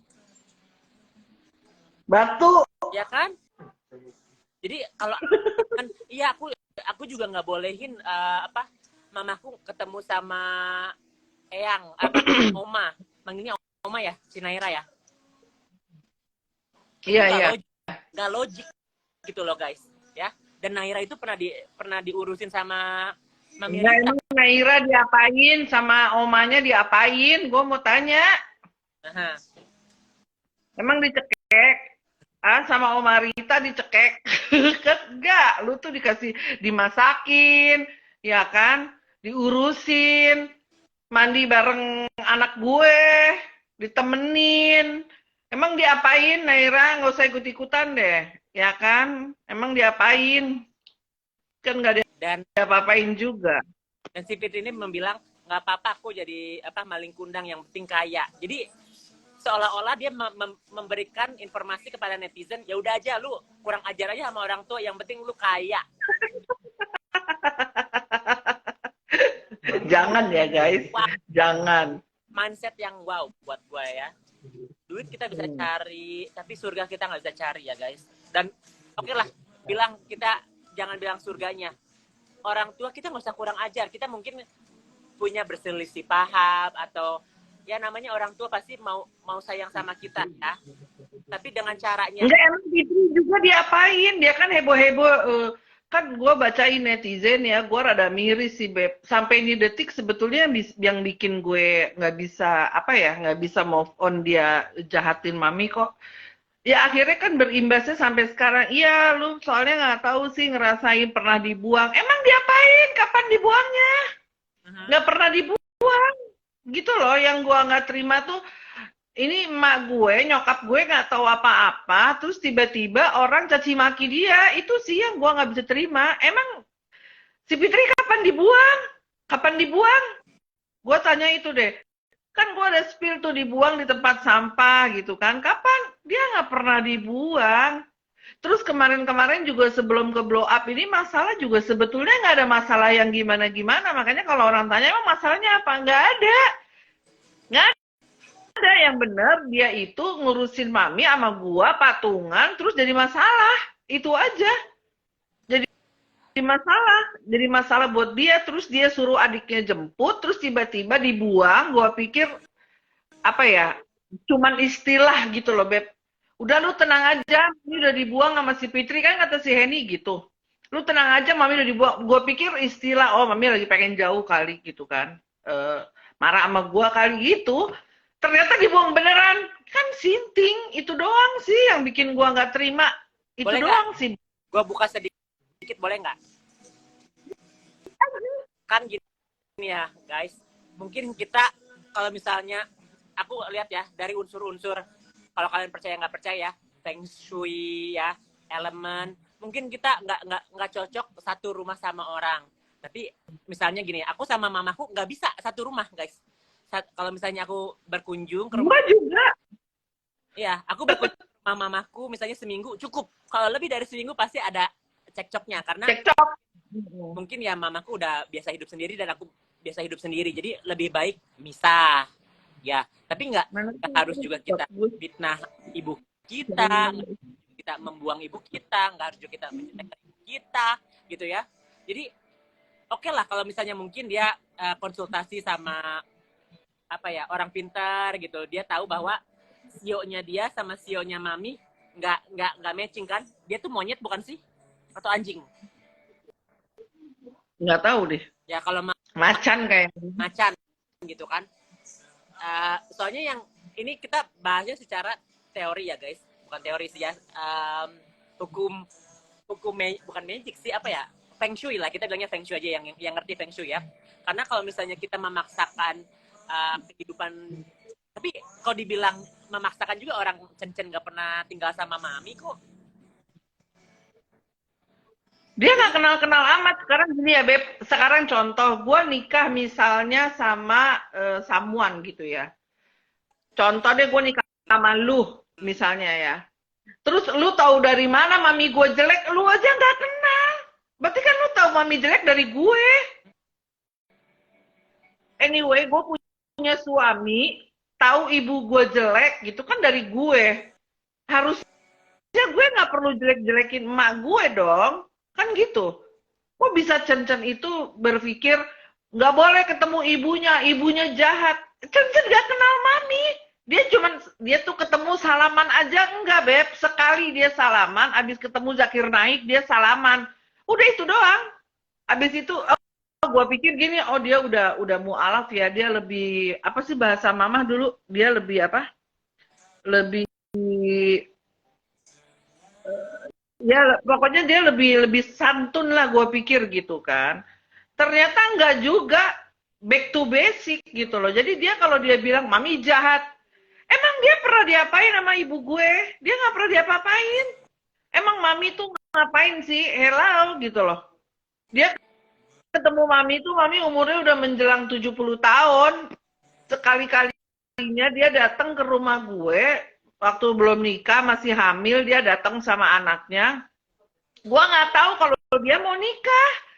Batu. Ya kan? Jadi kalau kan iya aku juga nggak bolehin mamaku ketemu sama eyang oma, manggilnya oma ya, si Naira ya. Iya. Nggak logik gitu loh guys, ya. Dan Naira itu pernah diurusin sama Mami Rita. Emang Naira diapain sama omanya diapain? Gue mau tanya. Aha. Emang dicekek? Sama Oma Rita dicekek. Enggak, lu tuh dimasakin, ya kan? Diurusin, mandi bareng anak gue, ditemenin. Emang diapain Naira? Nggak usah ikut-ikutan deh, ya kan? Emang diapain? Kan nggak diapa-apain juga. Dan si Fitri ini membilang nggak apa-apa aku jadi maling kundang, yang penting kaya. Jadi seolah-olah dia memberikan informasi kepada netizen, ya udah aja lu kurang ajar aja sama orang tua, yang penting lu kaya. Jangan ya guys, wow. Jangan. Mindset yang wow buat gue ya. Duit kita bisa cari, tapi surga kita nggak bisa cari ya guys. Dan oke lah, jangan bilang surganya. Orang tua kita nggak usah kurang ajar, kita mungkin punya berselisih paham atau ya namanya orang tua pasti mau sayang sama kita ya. Tapi dengan caranya Enggak, emang Fitri juga diapain? Dia kan heboh-heboh. Kan gue bacain netizen ya, gue rada miris sih, Beb. Sampai ini detik sebetulnya yang bikin gue nggak bisa move on dia jahatin mami kok. Ya akhirnya kan berimbasnya sampai sekarang. Iya, lu soalnya nggak tahu sih ngerasain pernah dibuang. Emang diapain? Kapan dibuangnya? Nggak pernah dibuang. Gitu loh, yang gue nggak terima tuh. Ini emak gue, nyokap gue nggak tahu apa-apa, terus tiba-tiba orang caci maki dia, itu sih yang gue nggak bisa terima. Emang si Fitri kapan dibuang? Kapan dibuang? Gue tanya itu deh. Kan gue ada spill tuh dibuang di tempat sampah gitu kan. Kapan? Dia nggak pernah dibuang. Terus kemarin-kemarin juga sebelum ke blow up ini masalah juga sebetulnya nggak ada masalah yang gimana-gimana. Makanya kalau orang tanya emang masalahnya apa? Nggak ada. Nggak ada yang benar, dia itu ngurusin mami sama gua patungan terus jadi masalah. Itu aja. Jadi masalah buat dia, terus dia suruh adiknya jemput, terus tiba-tiba dibuang. Gua pikir apa ya? Cuman istilah gitu loh, Beb. Udah lu tenang aja, ini udah dibuang sama si Fitri kan kata si Henny gitu. Lu tenang aja, mami udah dibuang. Gua pikir istilah, oh mami lagi pengen jauh kali gitu kan. Marah sama gua kali gitu. Ternyata dibuang beneran. Kan sinting. Itu doang sih yang bikin gua nggak terima. Itu boleh doang gak? sih. Gue buka sedikit boleh nggak? Kan gini ya guys. Mungkin kita kalau misalnya aku lihat ya dari unsur-unsur, kalau kalian percaya nggak percaya, feng shui ya, elemen. Mungkin kita nggak cocok satu rumah sama orang. Tapi misalnya gini, aku sama mamaku nggak bisa satu rumah guys. Kalau misalnya aku berkunjung ke rumah, Gua juga. iya, aku berkunjung ke rumah mamaku misalnya seminggu cukup. Kalau lebih dari seminggu pasti ada cekcoknya karena Cekcok. mungkin ya mamaku udah biasa hidup sendiri dan aku biasa hidup sendiri. Jadi lebih baik misah. Ya, tapi nggak harus juga kita fitnah ibu kita, kita membuang ibu kita, nggak harus juga kita mencintai ibu kita, gitu ya. Jadi oke lah kalau misalnya mungkin dia konsultasi sama apa ya orang pintar gitu, dia tahu bahwa sionya dia sama sionya mami nggak matching kan? Dia tuh monyet bukan sih? Atau anjing? Nggak tahu deh. Ya kalau Macan kayak. macan gitu kan? Soalnya yang ini kita bahasnya secara teori ya guys, bukan teori sih ya. Hukum bukan magic sih, apa ya? Feng shui lah, kita bilangnya feng shui aja yang ngerti feng shui ya. Karena kalau misalnya kita memaksakan kehidupan, tapi kalau dibilang memaksakan juga orang Cen nggak pernah tinggal sama mami kok. Dia nggak kenal-kenal amat. Sekarang gini ya, Beb. Sekarang contoh, gue nikah misalnya sama someone gitu ya. Contoh deh, gue nikah sama lu misalnya ya. Terus lu tahu dari mana mami gue jelek, lu aja nggak kenal. Berarti kan lu tahu mami jelek dari gue. Anyway, gue punya suami, tahu ibu gue jelek gitu kan dari gue. Harusnya gue nggak perlu jelek-jelekin emak gue dong. Kan gitu. Kok bisa Cen itu berpikir nggak boleh ketemu ibunya jahat. Cen nggak kenal mami. Dia tuh ketemu salaman aja enggak, Beb. Sekali dia salaman, abis ketemu Zakir Naik dia salaman. Udah itu doang. Abis itu gue pikir gini, oh dia udah mualaf ya, dia lebih apa sih bahasa mamah dulu, dia lebih apa? Lebih ya pokoknya dia lebih santun lah gue pikir gitu kan. Ternyata enggak juga, back to basic gitu loh. Jadi dia kalau dia bilang mami jahat, emang dia pernah diapain sama ibu gue? Dia nggak pernah diapa-apain. Emang mami tuh ngapain sih? Hello gitu loh. Dia ketemu mami tuh, mami umurnya udah menjelang 70 tahun. Sekali-kalinya dia datang ke rumah gue, waktu belum nikah, masih hamil, dia datang sama anaknya. Gue nggak tahu kalau dia mau nikah.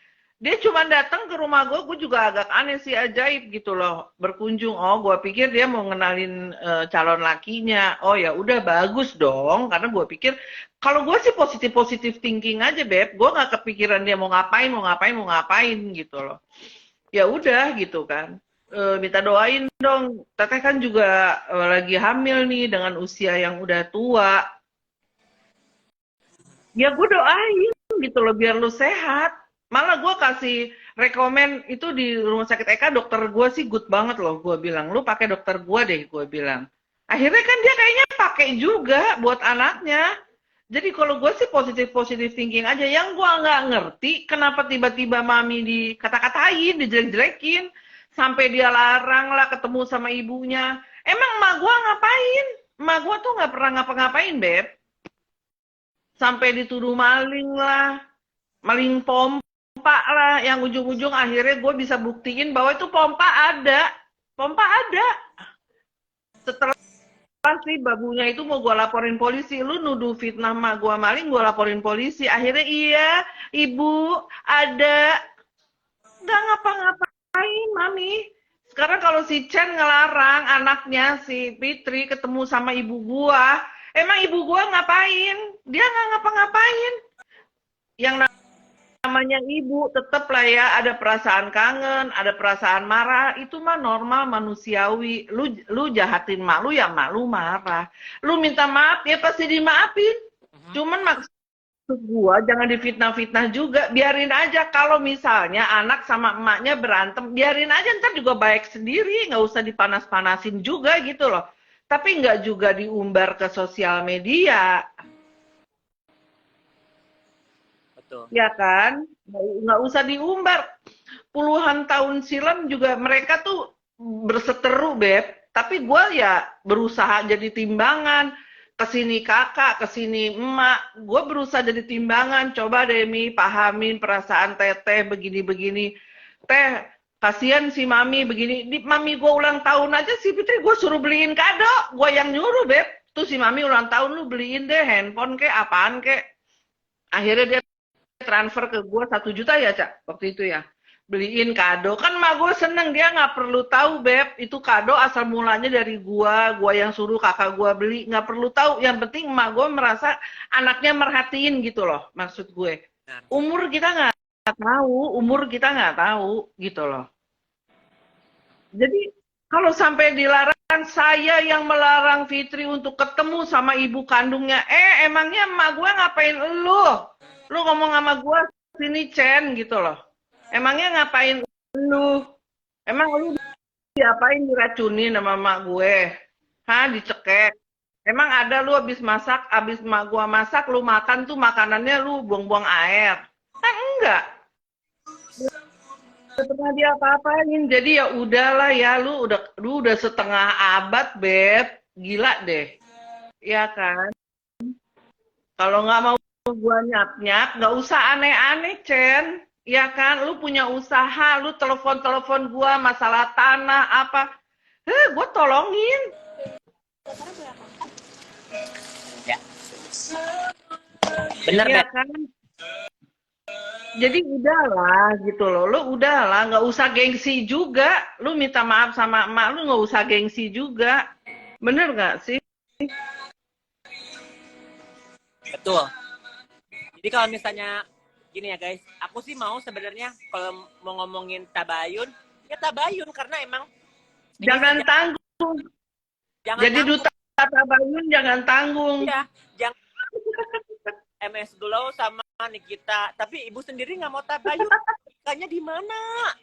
Dia cuma datang ke rumah gue juga agak aneh sih, ajaib gitu loh, berkunjung. Oh, gue pikir dia mau ngenalin calon lakinya. Oh ya udah bagus dong, karena gue pikir kalau gue sih positif thinking aja, Beb. Gue nggak kepikiran dia mau ngapain gitu loh. Ya udah gitu kan. Minta doain dong. Teteh kan juga lagi hamil nih dengan usia yang udah tua. Ya gue doain gitu loh biar lu sehat. Malah gue kasih rekomen itu di rumah sakit Eka, dokter gue sih good banget loh. Gue bilang lu pakai dokter gue deh, gue bilang. Akhirnya kan dia kayaknya pakai juga buat anaknya. Jadi kalau gue sih positif thinking aja. Yang gue nggak ngerti kenapa tiba-tiba mami dikata-katain, dijelek-jelekin, sampai dia larang lah ketemu sama ibunya. Emang emak gue ngapain? Emak gue tuh nggak pernah ngapa-ngapain, Beb. Sampai dituduh maling lah, maling pompa lah, yang ujung-ujung akhirnya gue bisa buktiin bahwa itu pompa ada. Pompa ada. Setelah sih babunya itu mau gue laporin polisi, lu nuduh fitnah mak gue maling, gue laporin polisi. Akhirnya iya, ibu ada, nggak ngapa-ngapain mami. Sekarang kalau si Chen ngelarang anaknya si Fitri ketemu sama ibu gua, emang ibu gua ngapain? Dia nggak ngapa-ngapain. Yang namanya ibu tetep lah ya ada perasaan kangen, ada perasaan marah, itu mah normal manusiawi. Lu jahatin mak lu ya mak lu marah. Lu minta maaf ya pasti dimaafin. Cuman maksud gua jangan difitnah-fitnah juga, biarin aja kalau misalnya anak sama emaknya berantem, biarin aja ntar juga baik sendiri, nggak usah dipanas-panasin juga gitu loh. Tapi nggak juga diumbar ke sosial media, Betul. ya kan? Nggak usah diumbar. Puluhan tahun silam juga mereka tuh berseteru, Beb. Tapi gue ya berusaha jadi timbangan. Kesini kakak, kesini emak. Gue berusaha jadi timbangan. Coba deh, Mi, pahamin perasaan teteh begini-begini. Teh, kasihan si Mami begini. Di Mami gue ulang tahun aja si Fitri gue suruh beliin kado. Gue yang nyuruh, Beb. Tuh si Mami ulang tahun lu beliin deh handphone kek, apaan kek. Akhirnya dia transfer ke gue 1 juta ya Cak waktu itu ya, beliin kado kan mak gue seneng, dia nggak perlu tahu Beb itu kado asal mulanya dari gue yang suruh kakak gue beli, nggak perlu tahu, yang penting mak gue merasa anaknya merhatiin gitu loh, maksud gue umur kita nggak tahu gitu loh. Jadi kalau sampai dilarang, saya yang melarang Fitri untuk ketemu sama ibu kandungnya. Emangnya emak gue ngapain lu? Lu ngomong sama gue sini Chen gitu loh. Emangnya ngapain lu? Emang lu diapain diracunin sama emak gue? Hah, dicekek. Emang ada lu habis emak gue masak, lu makan tuh makanannya lu buang-buang air. Kan enggak. Pernah dia apa-apain, jadi ya udahlah ya, lu udah setengah abad Beb, gila deh, ya kan? Kalau nggak mau gua nyap-nyap, nggak usah aneh-aneh Chen, ya kan? Lu punya usaha, lu telepon gua masalah tanah apa, gua tolongin, Ya. Bener, ya Bet. kan? Jadi udahlah gitu loh, lu udahlah nggak usah gengsi juga, lu minta maaf sama emak lu nggak usah gengsi juga, bener nggak sih? Betul. Jadi kalau misalnya gini ya guys, aku sih mau sebenarnya kalau mau ngomongin tabayun, ya tabayun karena emang Jangan tanggung, jangan jadi tanggung. duta tabayun jangan tanggung. Ya, jangan MS Glow sama Nikita, tapi ibu sendiri nggak mau tabayun, nikahnya di mana?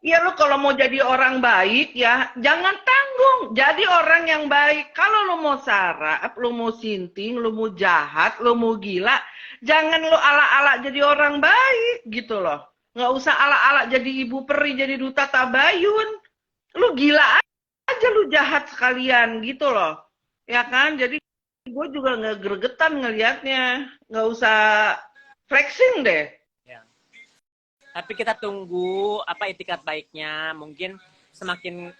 Iya lu kalau mau jadi orang baik ya jangan tanggung, jadi orang yang baik. Kalau lu mau sarap, lu mau sinting, lu mau jahat, lu mau gila, jangan lu ala-ala jadi orang baik gitu loh. Nggak usah ala-ala jadi ibu peri, jadi duta tabayun. Lu gila aja, lu jahat sekalian gitu loh. Ya kan? Jadi gue juga nggak gregetan ngelihatnya. Nggak usah flexing deh. Ya. Tapi kita tunggu apa itikat baiknya, mungkin semakin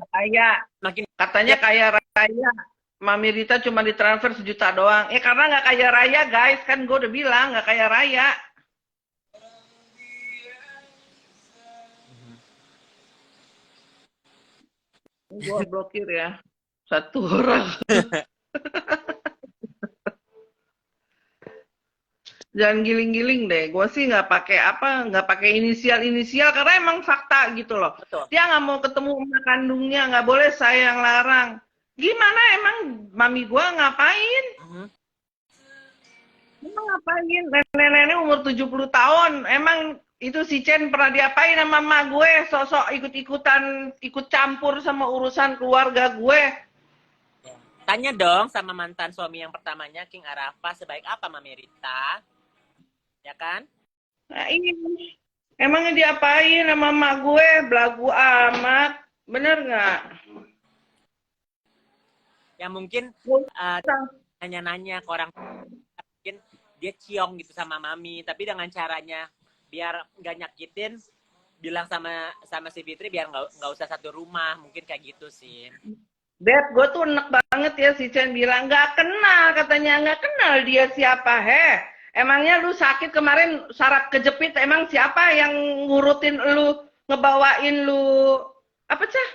Kaya, makin katanya kaya raya. Mami Rita cuma ditransfer 1 juta doang. Karena nggak kaya raya guys, kan gue udah bilang nggak kaya raya. Gue blokir ya 1 orang. Jangan giling-giling deh. Gue sih nggak pakai inisial karena emang fakta gitu loh. Betul. Dia nggak mau ketemu emak kandungnya, nggak boleh saya yang larang. Gimana emang mami gue ngapain? Emang ngapain? Nenek-nenek umur 70 tahun. Emang itu si Chen pernah diapain sama emak gue? Sosok ikut campur sama urusan keluarga gue. Tanya dong sama mantan suami yang pertamanya, King Arafa, sebaik apa Mami Rita? Ya kan? Nah, ini emangnya diapain sama emak gue? Belagu amat. Bener nggak? Ya mungkin nanya-nanya ke orang, mungkin dia ciong gitu sama Mami, tapi dengan caranya biar nggak nyakitin, bilang sama si Fitri biar nggak usah satu rumah, mungkin kayak gitu sih. Beb, gue tuh enak banget ya si Chen bilang nggak kenal, katanya nggak kenal dia siapa, emangnya lu sakit kemarin saraf kejepit, emang siapa yang ngurutin lu, ngebawain lu apa cah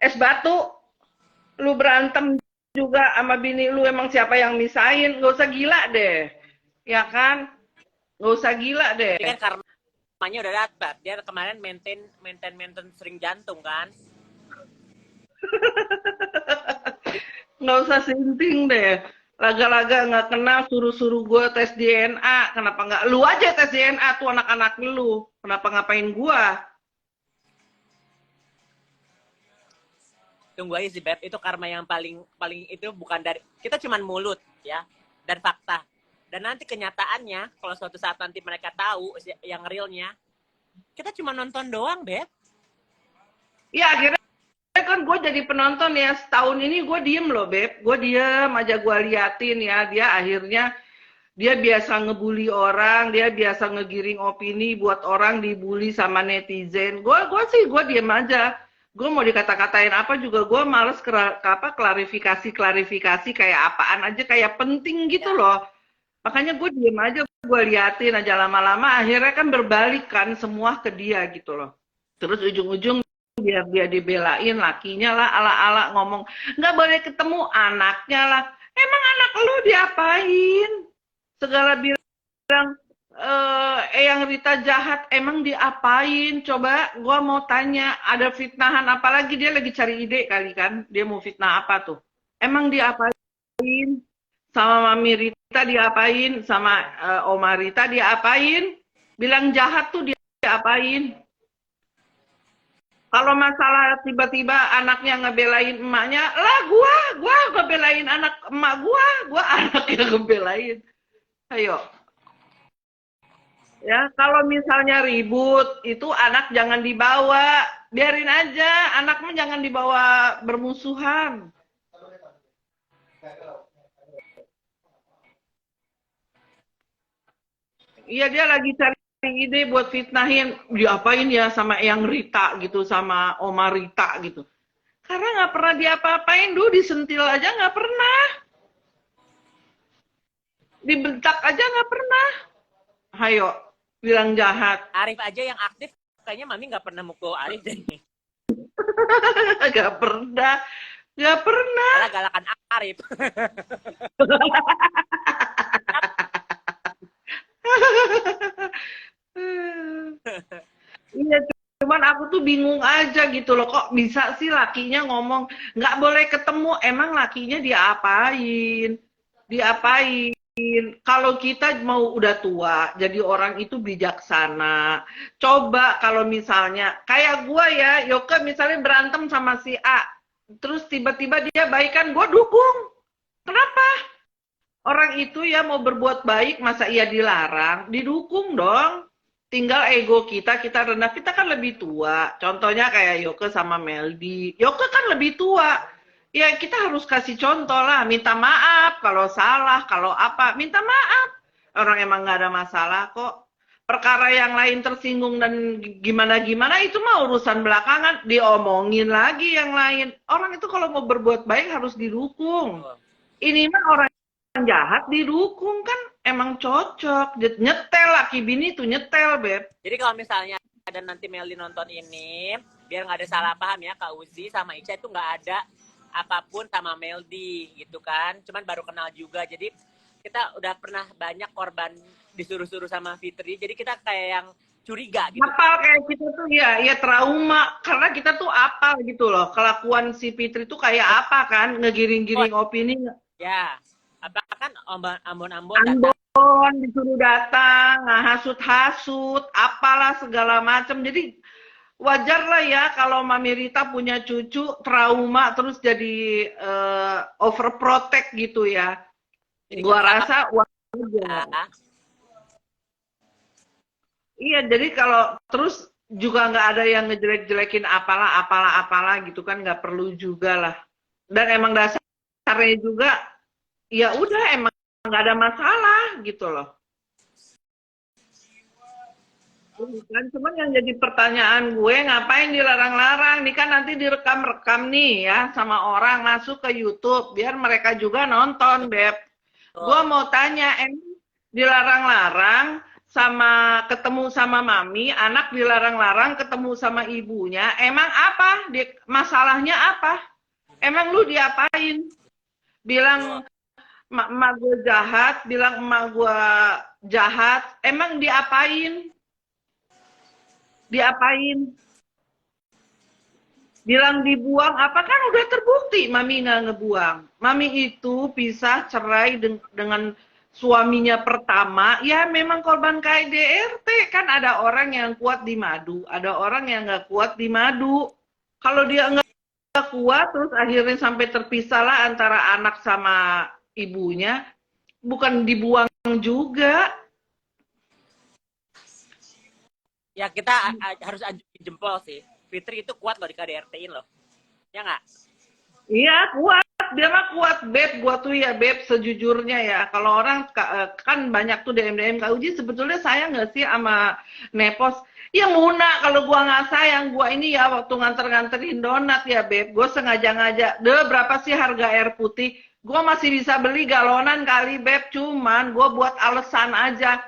es batu, lu berantem juga sama bini lu, emang siapa yang misahin? Nggak usah gila deh, ya kan? Nggak usah gila deh. Tapi kan karmanya udah dapat, dia kemarin maintain sering jantung kan. Nggak usah sinting deh. Laga-laga nggak kenal suruh-suruh gue tes DNA. Kenapa nggak lu aja tes DNA tuh anak-anak lu? Kenapa ngapain gue? Tunggu aja sih Beb, itu karma yang paling itu bukan dari kita cuman mulut ya dan fakta. Dan nanti kenyataannya kalau suatu saat nanti mereka tahu yang realnya, kita cuma nonton doang Beb. Ya akhirnya kan gue jadi penonton ya, setahun ini gue diem loh Beb, gue diem aja, gue liatin ya, dia akhirnya dia biasa ngebully orang, dia biasa ngegiring opini buat orang dibully sama netizen. Gue diem aja, gue mau dikata-katain apa juga gue males klarifikasi kayak apaan aja, kayak penting gitu loh. Makanya gue diem aja, gue liatin aja, lama-lama akhirnya kan berbalik kan semua ke dia gitu loh. Terus ujung-ujung biar dia dibelain lakinya lah, ala-ala ngomong nggak boleh ketemu anaknya lah. Emang anak lu diapain? Segala bilang yang Rita jahat, emang diapain? Coba gua mau tanya, ada fitnahan apalagi, dia lagi cari ide kali kan, dia mau fitnah apa tuh? Emang diapain? Sama Mami Rita diapain? Sama Oma Rita diapain? Bilang jahat tuh diapain? Kalau masalah tiba-tiba anaknya ngebelain emaknya, lah gua ngebelain anak emak gua anaknya ngebelain. Ayo. Ya, kalau misalnya ribut, itu anak jangan dibawa. Biarin aja, anaknya jangan dibawa bermusuhan. Iya, dia lagi cari ide buat fitnahin, diapain ya sama yang Rita gitu, sama Oma Rita gitu. Karena nggak pernah diapa-apain, dulu disentil aja nggak pernah. Dibentak aja nggak pernah. Hayo, bilang jahat. Arif aja yang aktif, kayaknya Mami nggak pernah mukul Arif deh. Nggak pernah. Malah galakan Arif. Iya, cuman aku tuh bingung aja gitu loh, kok bisa sih lakinya ngomong nggak boleh ketemu, emang lakinya diapain? Kalau kita mau udah tua, jadi orang itu bijaksana. Coba kalau misalnya kayak gue ya, Yoke misalnya berantem sama si A, terus tiba-tiba dia baikan, gue dukung. Kenapa? Orang itu ya mau berbuat baik, masa ia dilarang? Didukung dong. Tinggal ego kita rendah, kita kan lebih tua. Contohnya kayak Yoke sama Meldi. Yoke kan lebih tua. Ya kita harus kasih contoh lah, minta maaf kalau salah, kalau apa, minta maaf. Orang emang nggak ada masalah kok. Perkara yang lain tersinggung dan gimana-gimana itu mah urusan belakangan, diomongin lagi yang lain. Orang itu kalau mau berbuat baik harus didukung. Ini mah orang jahat didukung kan emang cocok. Nyetel laki bini tuh nyetel, Beb. Jadi kalau misalnya ada nanti Meldi nonton ini, biar nggak ada salah paham ya, Kak Uzi sama Ica itu nggak ada apapun sama Meldi gitu kan, cuman baru kenal juga. Jadi kita udah pernah banyak korban disuruh-suruh sama Fitri, jadi kita kayak yang curiga gitu. Apal kayak kita tuh ya trauma karena kita tuh apal gitu loh. Kelakuan si Fitri tuh kayak apa kan, ngegiring-giring opini. Ya, apa kan Ambon datang. Ambon disuruh datang, hasut-hasut, apalah segala macam. Jadi wajar lah ya kalau Mami Rita punya cucu trauma terus jadi overprotect gitu ya. Jadi Gua kita rasa wajar. ya, Iya, jadi kalau terus juga nggak ada yang ngejelek-jelekin apalah gitu kan, nggak perlu juga lah. Dan emang dasarnya juga ya udah emang nggak ada masalah gitu loh. Kan cuman yang jadi pertanyaan gue, ngapain dilarang-larang? Nih kan nanti direkam-rekam nih ya sama orang masuk ke YouTube biar mereka juga nonton, Beb. Gue mau tanya, emang dilarang-larang sama ketemu sama mami, anak dilarang-larang ketemu sama ibunya, emang apa? Masalahnya apa? Emang lu diapain? Bilang emak gue jahat, bilang emak gue jahat, emang diapain? Diapain? Bilang dibuang, apa kan udah terbukti mami nggak ngebuang. Mami itu pisah cerai dengan suaminya pertama, ya memang korban KDRT. Kan ada orang yang kuat di madu, ada orang yang nggak kuat di madu. Kalau dia nggak kuat, terus akhirnya sampai terpisah lah antara anak sama ibunya, bukan dibuang juga. ya kita harus ajuin jempol sih. Fitri itu kuat loh di KDRT-in loh. Ya nggak? Iya kuat, dia mah kuat, Beb. Gua tuh ya, Beb, sejujurnya ya. Kalau orang kan banyak tuh DM Kak Uji, sebetulnya sayang nggak sih sama Nepos? Ya Muna, kalau gua nggak sayang, gua ini ya waktu nganter-nganterin donat ya, Beb. Gua sengaja berapa sih harga air putih? Gua masih bisa beli galonan kali, Beb. Cuman gua buat alasan aja.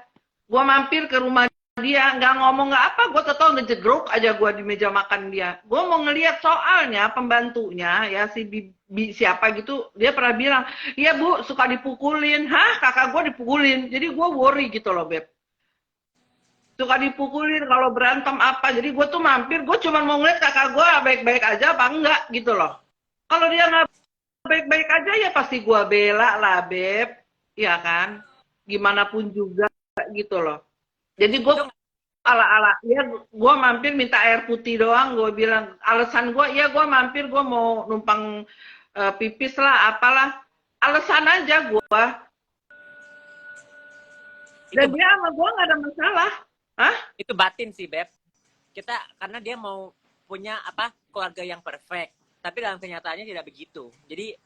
Gua mampir ke rumah dia, nggak ngomong nggak apa, gue tetap ngejegruk aja gue di meja makan dia. Gue mau ngelihat soalnya pembantunya ya si siapa gitu, dia pernah bilang, iya Bu suka dipukulin. Hah, kakak gue dipukulin. Jadi gue worry gitu loh, Beb. Suka dipukulin kalau berantem apa. Jadi gue tuh mampir, gue cuma mau ngeliat kakak gue baik-baik aja apa enggak gitu loh. Kalau dia nggak baik-baik aja ya pasti gue bela lah, Beb. Ya kan, gimana pun juga gitu loh. Jadi gue ala-ala, ya gue mampir minta air putih doang, gue bilang, alasan gue, ya gue mampir, gue mau numpang pipis lah, apalah, alasan aja gue. Dan dia sama gue gak ada masalah. Hah? Itu batin sih, Beb. Kita, karena dia mau punya keluarga yang perfect. Tapi dalam kenyataannya tidak begitu. Jadi,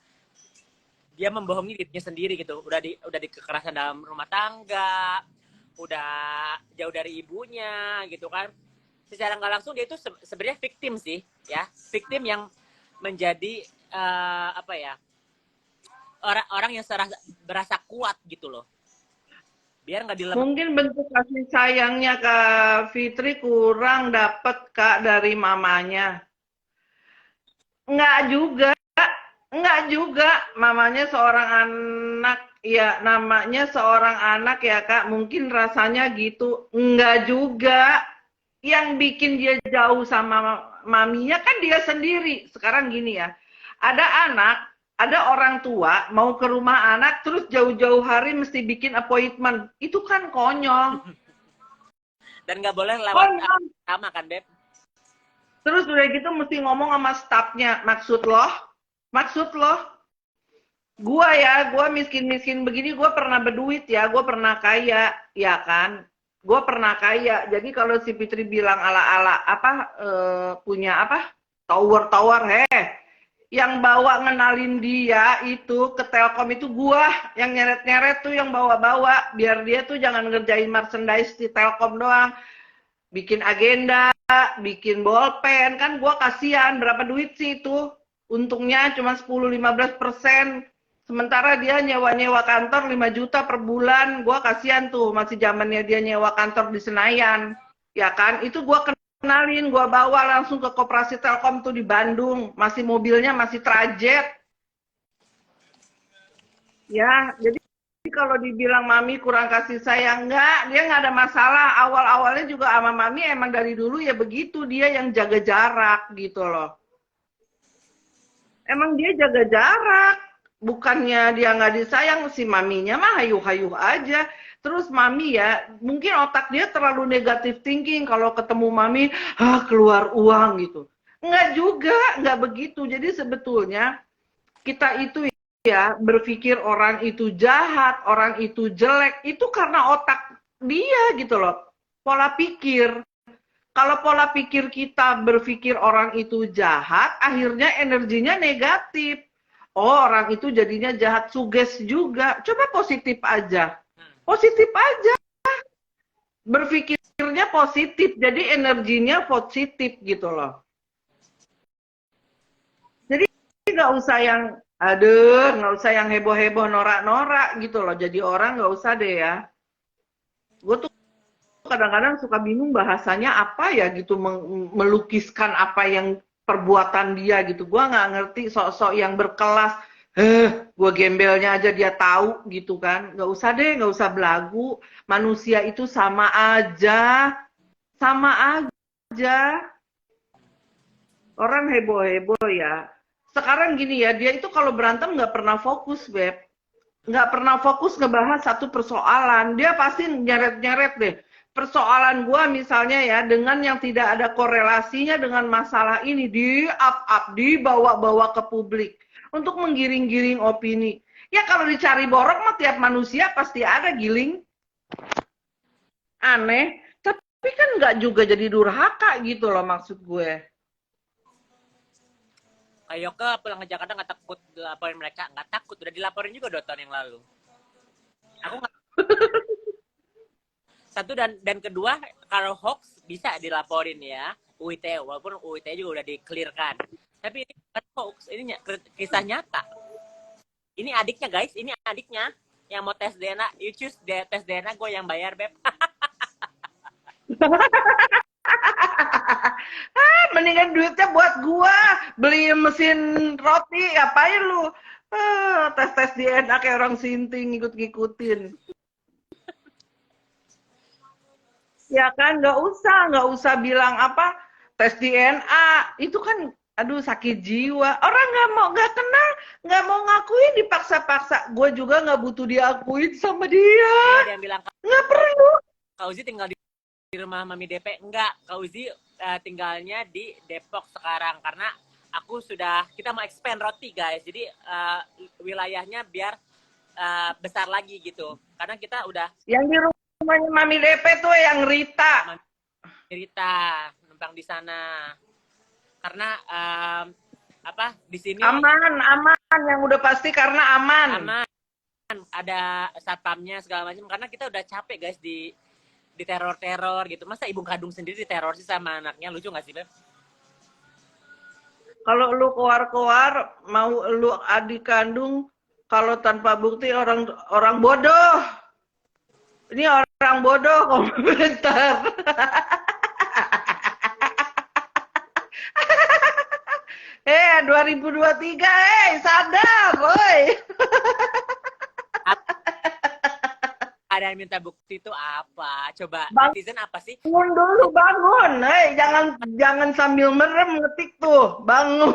dia membohongi dirinya sendiri gitu. Udah di kekerasan dalam rumah tangga, udah jauh dari ibunya gitu kan. Secara nggak langsung dia itu sebenarnya victim sih ya, victim yang menjadi orang yang berasa kuat gitu loh, biar nggak dilemah. Mungkin bentuk kasih sayangnya ke Fitri kurang dapet Kak dari mamanya. Enggak juga mamanya seorang anak. Ya, namanya seorang anak ya, Kak. Mungkin rasanya gitu. Enggak juga. Yang bikin dia jauh sama maminya kan dia sendiri. Sekarang gini ya. Ada anak, ada orang tua mau ke rumah anak, terus jauh-jauh hari mesti bikin appointment. Itu kan konyol. Dan nggak boleh lewat sama kan, Beb? Terus udah gitu mesti ngomong sama stafnya. Maksud loh. Gua miskin-miskin begini, gua pernah berduit ya, gua pernah kaya, ya kan? Gua pernah kaya. Jadi kalau si Fitri bilang ala-ala punya tower, yang bawa ngenalin dia itu ke Telkom itu gua, yang nyeret-nyeret tuh yang bawa-bawa, biar dia tuh jangan ngerjain merchandise di Telkom doang. Bikin agenda, bikin bolpen, kan gua kasihan berapa duit sih itu? Untungnya cuma 10-15%. Sementara dia nyewa kantor 5 juta per bulan. Gua kasihan tuh, masih zamannya dia nyewa kantor di Senayan. Ya kan, itu gua kenalin, gua bawa langsung ke Koperasi Telkom tuh di Bandung. Mobilnya masih Trajet. Ya, jadi kalau dibilang mami kurang kasih sayang, enggak, dia nggak ada masalah. Awal-awalnya juga sama mami emang dari dulu ya begitu, dia yang jaga jarak gitu loh. Emang dia jaga jarak, bukannya dia nggak disayang, si maminya mah hayuh-hayuh aja. Terus mami ya, mungkin otak dia terlalu negatif thinking, kalau ketemu mami, keluar uang gitu. Enggak juga, enggak begitu. Jadi sebetulnya kita itu ya berpikir orang itu jahat, orang itu jelek, itu karena otak dia gitu loh. Pola pikir. Kalau pola pikir kita berpikir orang itu jahat, akhirnya energinya negatif. Oh, orang itu jadinya jahat, suges juga. Coba positif aja. Positif aja. Berpikirnya positif, jadi energinya positif gitu loh. Jadi nggak usah yang, nggak usah yang heboh-heboh, norak-norak gitu loh. Jadi orang nggak usah deh ya. Gue tuh kadang-kadang suka bingung bahasanya apa ya gitu, melukiskan apa yang perbuatan dia gitu. Gue nggak ngerti, sok-sok yang berkelas. Gue gembelnya aja dia tahu gitu kan. Nggak usah deh, nggak usah belagu. Manusia itu sama aja. Sama aja. Orang heboh-heboh ya. Sekarang gini ya, dia itu kalau berantem nggak pernah fokus, Beb. Nggak pernah fokus ngebahas satu persoalan. Dia pasti nyeret-nyeret deh. Persoalan gua misalnya ya, dengan yang tidak ada korelasinya dengan masalah ini, di-up-up, dibawa-bawa ke publik. Untuk menggiring-giring opini. Ya kalau dicari borok mah tiap manusia pasti ada, Giling. Aneh. Tapi kan nggak juga jadi durhaka gitu loh maksud gue. Kayak ke pulang ke Jakarta nggak takut dilaporin mereka, nggak takut, udah dilaporin juga 2 tahun yang lalu. Aku nggak. Satu dan kedua, kalau hoax bisa dilaporin ya, UIT, walaupun UIT juga udah di-clearkan. Tapi ini bukan hoax, ini kisah nyata. Ini adiknya guys, ini adiknya yang mau tes DNA, you choose tes DNA, gue yang bayar, Beb. Mendingan duitnya buat gua beli mesin roti, ngapain lu? Tes DNA kayak orang sinting ngikut-ngikutin. Ya kan, nggak usah bilang apa tes DNA itu kan, aduh sakit jiwa. Orang nggak kenal, nggak mau ngakuin, dipaksa-paksa. Gue juga nggak butuh diakuin sama dia. Dia bilang nggak perlu. Kak Uzi tinggal di rumah Mami DP, enggak. Kak Uzi tinggalnya di Depok sekarang karena kita mau expand roti guys, jadi wilayahnya biar besar lagi gitu, karena kita udah yang di rumahnya Mami DP tuh yang Rita numpang di sana karena di sini aman yang udah pasti karena aman, ada satpamnya segala macam, karena kita udah capek guys di teror gitu. Masa ibu kandung sendiri diteror sih sama anaknya, lucu nggak sih, Beb? Kalau lu keluar mau lu adik kandung, kalau tanpa bukti orang bodoh. Ini orang bodoh komentar. 2023, sadar, woi. Ada yang minta bukti itu apa? Coba netizen apa sih? Bangun dulu, bangun. Jangan sambil merem ngetik tuh. Bangun.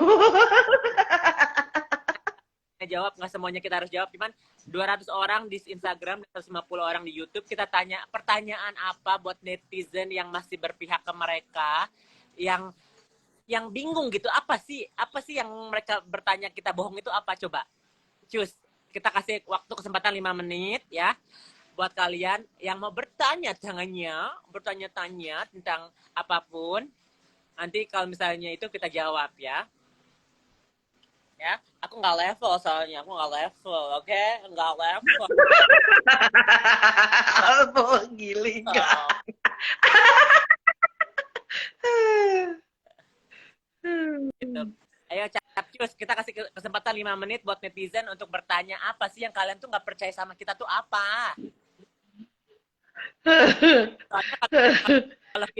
Jawab, nggak semuanya kita harus jawab. Cuman 200 orang di Instagram, 150 orang di YouTube. Kita tanya pertanyaan apa buat netizen yang masih berpihak ke mereka, yang bingung gitu. Apa sih yang mereka bertanya kita bohong itu apa? Coba. Cus, kita kasih waktu kesempatan 5 menit ya. Buat kalian yang mau bertanya-tanya tentang apapun, nanti kalau misalnya itu kita jawab ya. Ya, aku nggak level soalnya, oke? Nggak level. Giling. Gitu. Ayo Capcus, kita kasih kesempatan 5 menit buat netizen untuk bertanya apa sih yang kalian tuh nggak percaya sama kita tuh apa?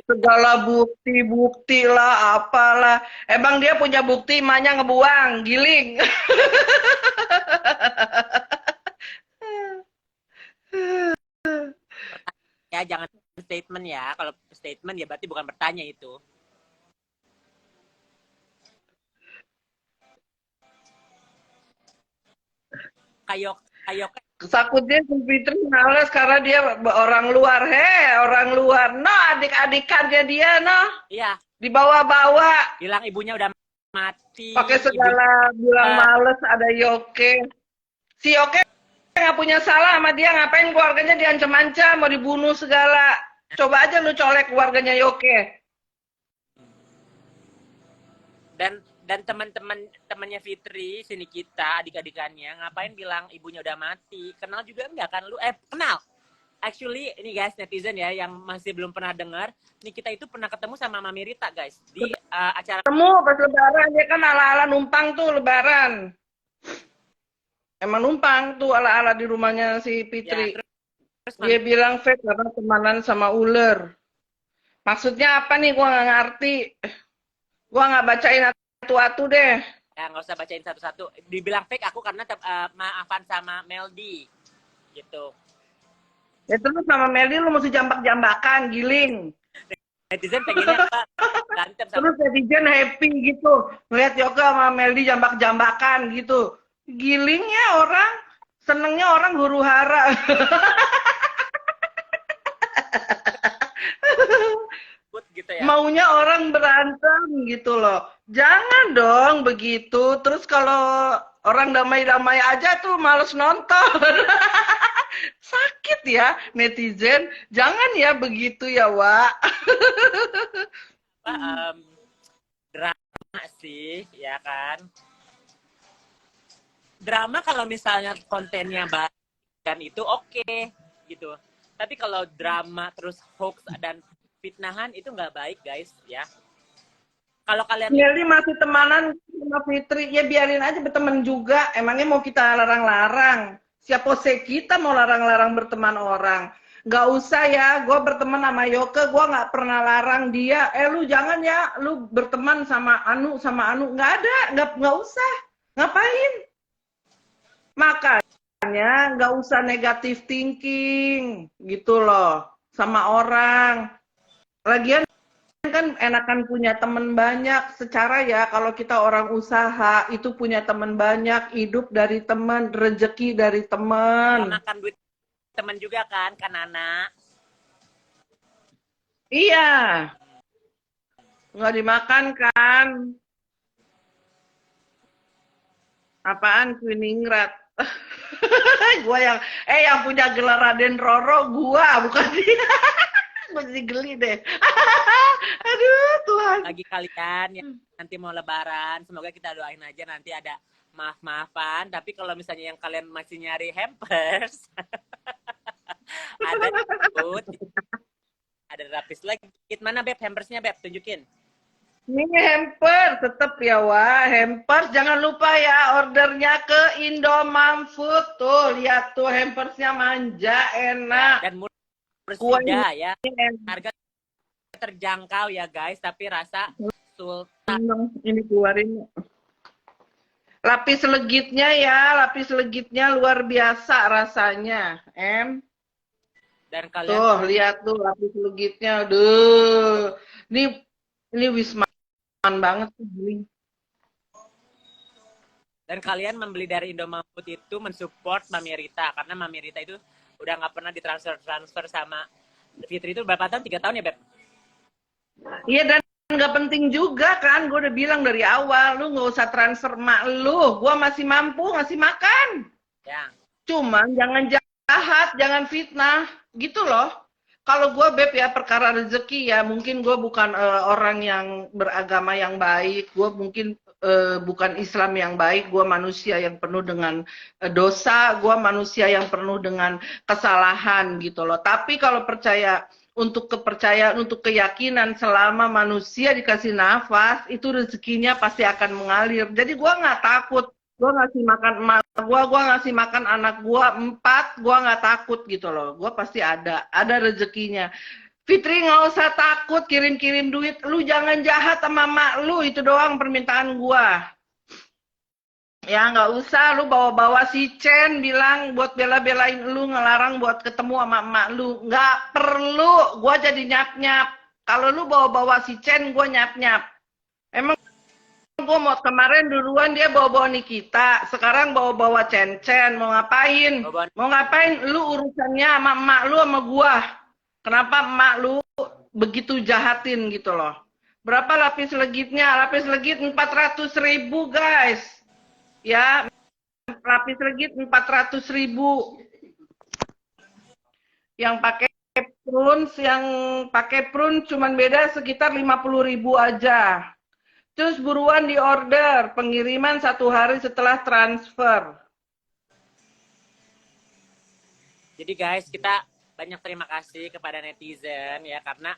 Segala bukti lah, apalah. Emang dia punya bukti, emaknya ngebuang, Giling. ya, jangan statement ya. Kalau statement ya berarti bukan bertanya itu. Kayok Takutnya si Fitri males karena dia orang luar. Orang luar. No, adik-adikannya dia, no. iya, Dibawa-bawa. bilang ibunya udah mati. Pakai segala bilang males, ada Yoke. Si Yoke nggak punya salah sama dia, ngapain keluarganya diancam-ancam, mau dibunuh segala. Coba aja lu colek keluarganya Yoke. Dan temannya Fitri, sini kita, adik-adikannya, ngapain bilang ibunya udah mati? Kenal juga enggak kan lu? Kenal. Actually, ini guys, netizen ya, yang masih belum pernah dengar, nih kita itu pernah ketemu sama Mami Rita, guys, di acara. Ketemu pas lebaran, dia kan ala-ala numpang tuh lebaran. Emang numpang tuh ala-ala di rumahnya si Fitri. Ya, terus Dia bilang fake karena temanan sama ular. Maksudnya apa nih? Gua nggak ngerti. Gua nggak bacain atu-atu deh. ya nggak usah bacain satu-satu. Dibilang fake aku karena maafan sama Meldi, gitu. Ya terus sama Melly lu mesti jambak-jambakan, giling. Netizen pengennya apa? Berantem sama. Terus netizen happy gitu. Ngeliat Yoga sama Melly jambak-jambakan gitu. Gilingnya orang, senengnya orang huru-hara. Gitu ya. Maunya orang berantem gitu loh. Jangan dong begitu. Terus kalau orang damai-damai aja tuh males nonton. Sakit ya netizen. Jangan ya begitu ya, Wak. Drama sih, ya kan? Drama kalau misalnya kontennya baik dan itu oke, gitu. Tapi kalau drama terus hoax dan fitnahan itu nggak baik, guys, ya. Kalau kalian Melly masih temanan sama Fitri, ya biarin aja berteman juga. Emangnya mau kita larang-larang? Siapa sih kita mau larang-larang berteman orang? Gak usah ya, gue berteman sama Yoke, gue gak pernah larang dia. Lu jangan ya, lu berteman sama Anu. Gak ada, gak usah. Ngapain? Makanya gak usah negatif thinking, gitu loh, sama orang. Lagian kan enakan punya teman banyak. Secara ya, kalau kita orang usaha, itu punya teman banyak, hidup dari teman, rezeki dari teman. makan duit teman juga kan Nana? Iya. Nggak dimakan kan? Apaan Kuninggrat? Gua yang punya gelar Raden Roro, gua bukan dia. Gue jadi geli deh. Aduh Tuhan. Bagi kalian yang nanti mau lebaran, semoga kita doain aja nanti ada maaf-maafan. Tapi kalau misalnya yang kalian masih nyari hampers, ada ikut, ada rapis lagi. Mana Beb hampersnya Beb? Tunjukin. Ini hampers tetap ya Wah. Hampers jangan lupa ya ordernya ke Indomam Food. Tuh lihat tuh hampersnya manja, enak. Dan murah Kuahnya ya. Harga terjangkau ya guys, tapi rasa sultan. Ini keluarin. Lapis legitnya ya, lapis legitnya luar biasa rasanya. Dan kalian Tuh, lihat tuh lapis legitnya. Aduh. Ini Wisman banget tuh giling. Dan kalian membeli dari Indomaret itu mensupport Mami Rita, karena Mami Rita itu udah nggak pernah ditransfer sama Fitri itu berapa tahun? 3 tahun ya Beb? Iya, dan nggak penting juga kan, gue udah bilang dari awal, lu nggak usah transfer emak lu, gue masih mampu ngasih makan. Ya. Cuman jangan jahat, jangan fitnah, gitu loh. Kalau gue Beb ya perkara rezeki ya, mungkin gue bukan orang yang beragama yang baik, gue mungkin bukan Islam yang baik, gue manusia yang penuh dengan dosa, gue manusia yang penuh dengan kesalahan gitu loh. Tapi kalau percaya, untuk kepercayaan, untuk keyakinan selama manusia dikasih nafas, itu rezekinya pasti akan mengalir. Jadi gue nggak takut, gue ngasih makan emak gue ngasih makan anak gue 4, gue nggak takut gitu loh. Gue pasti ada rezekinya. Fitri nggak usah takut kirim-kirim duit, lu jangan jahat sama mak lu, itu doang permintaan gue. Ya nggak usah lu bawa-bawa si Chen bilang buat bela-belain lu ngelarang buat ketemu sama emak lu. Nggak perlu, gua jadi nyap-nyap. Kalau lu bawa-bawa si Chen, gua nyap-nyap. Emang gua mau kemarin duluan dia bawa-bawa Nikita, sekarang bawa-bawa Chen-Chen. Mau ngapain? Bawa- Mau ngapain lu urusannya sama emak lu sama gua? Kenapa emak lu begitu jahatin gitu loh? Berapa lapis legitnya? Lapis legit 400.000 guys. Ya, lapis legit 400.000. Yang pakai prune cuman beda sekitar 50.000 aja. Terus buruan di order, pengiriman 1 hari setelah transfer. Jadi guys, kita banyak terima kasih kepada netizen ya, karena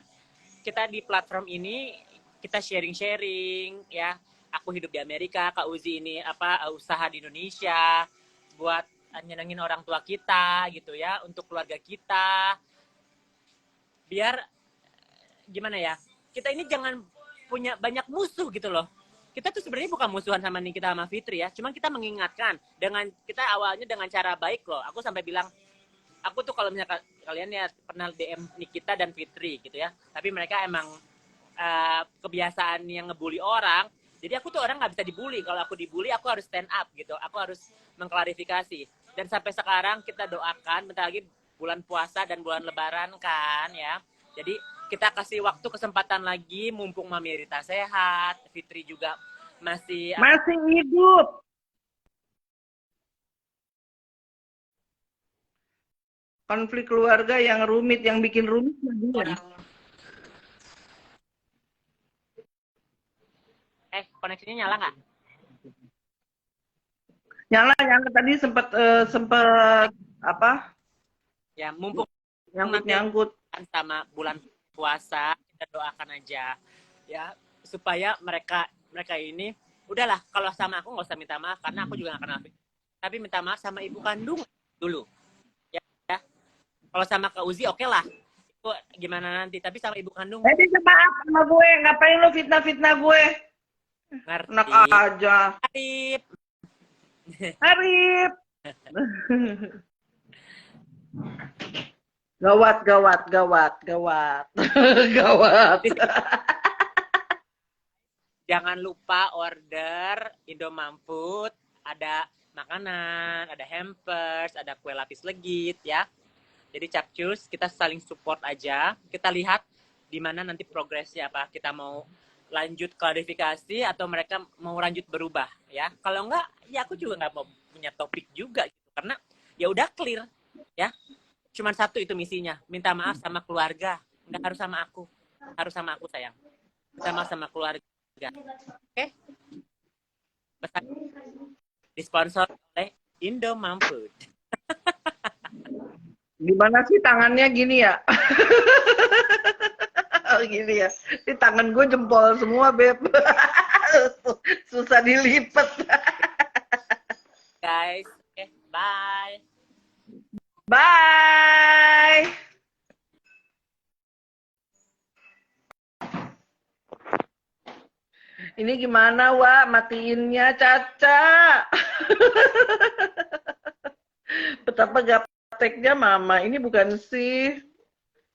kita di platform ini kita sharing-sharing ya. Aku hidup di Amerika, Kak Uzi ini usaha di Indonesia buat nyenengin orang tua kita gitu ya, untuk keluarga kita. Biar gimana ya? Kita ini jangan punya banyak musuh gitu loh. Kita tuh sebenarnya bukan musuhan sama Nikita sama Fitri ya, cuma kita mengingatkan dengan kita awalnya dengan cara baik loh. Aku sampai bilang, aku tuh kalau misalnya kalian ya pernah DM Nikita dan Fitri gitu ya, tapi mereka emang kebiasaan yang ngebully orang. Jadi aku tuh orang nggak bisa dibully. Kalau aku dibully, aku harus stand up gitu. Aku harus mengklarifikasi. Dan sampai sekarang kita doakan, bentar lagi bulan puasa dan bulan lebaran kan ya. Jadi kita kasih waktu kesempatan lagi, mumpung Mami Rita sehat, Fitri juga masih hidup. Konflik keluarga yang rumit, yang bikin rumit orang. Koneksinya nyala nggak? Nyala tadi sempat apa? Ya, mumpung Nyangkut. sama bulan puasa, kita doakan aja ya supaya mereka ini udahlah, kalau sama aku nggak usah minta maaf karena aku juga nggak kenal, tapi minta maaf sama ibu kandung dulu ya. Kalau sama Kak Uzi oke lah, itu gimana nanti, tapi sama ibu kandung Minta maaf sama gue, ngapain lu fitnah gue? ngerti. Enak aja. Arif. Gawat. Jangan lupa order Indomafood, ada makanan, ada hampers, ada kue lapis legit ya. Jadi capcus, kita saling support aja. Kita lihat di mana nanti progresnya, apa kita mau lanjut klarifikasi atau mereka mau lanjut berubah ya. Kalau enggak, ya aku juga nggak mau punya topik juga gitu, karena ya udah clear ya. Cuman satu itu misinya, minta maaf sama keluarga, nggak harus sama aku, harus sama aku sayang. Minta maaf sama keluarga. Oke? Disponsor oleh Indomafood. Gimana sih tangannya gini ya? Gini ya. Di tangan gue jempol semua, Beb. Susah dilipet. Guys, oke, bye. Bye. Ini gimana, Wak? Matiinnya, Caca. Betapa gapteknya Mama. Ini bukan sih.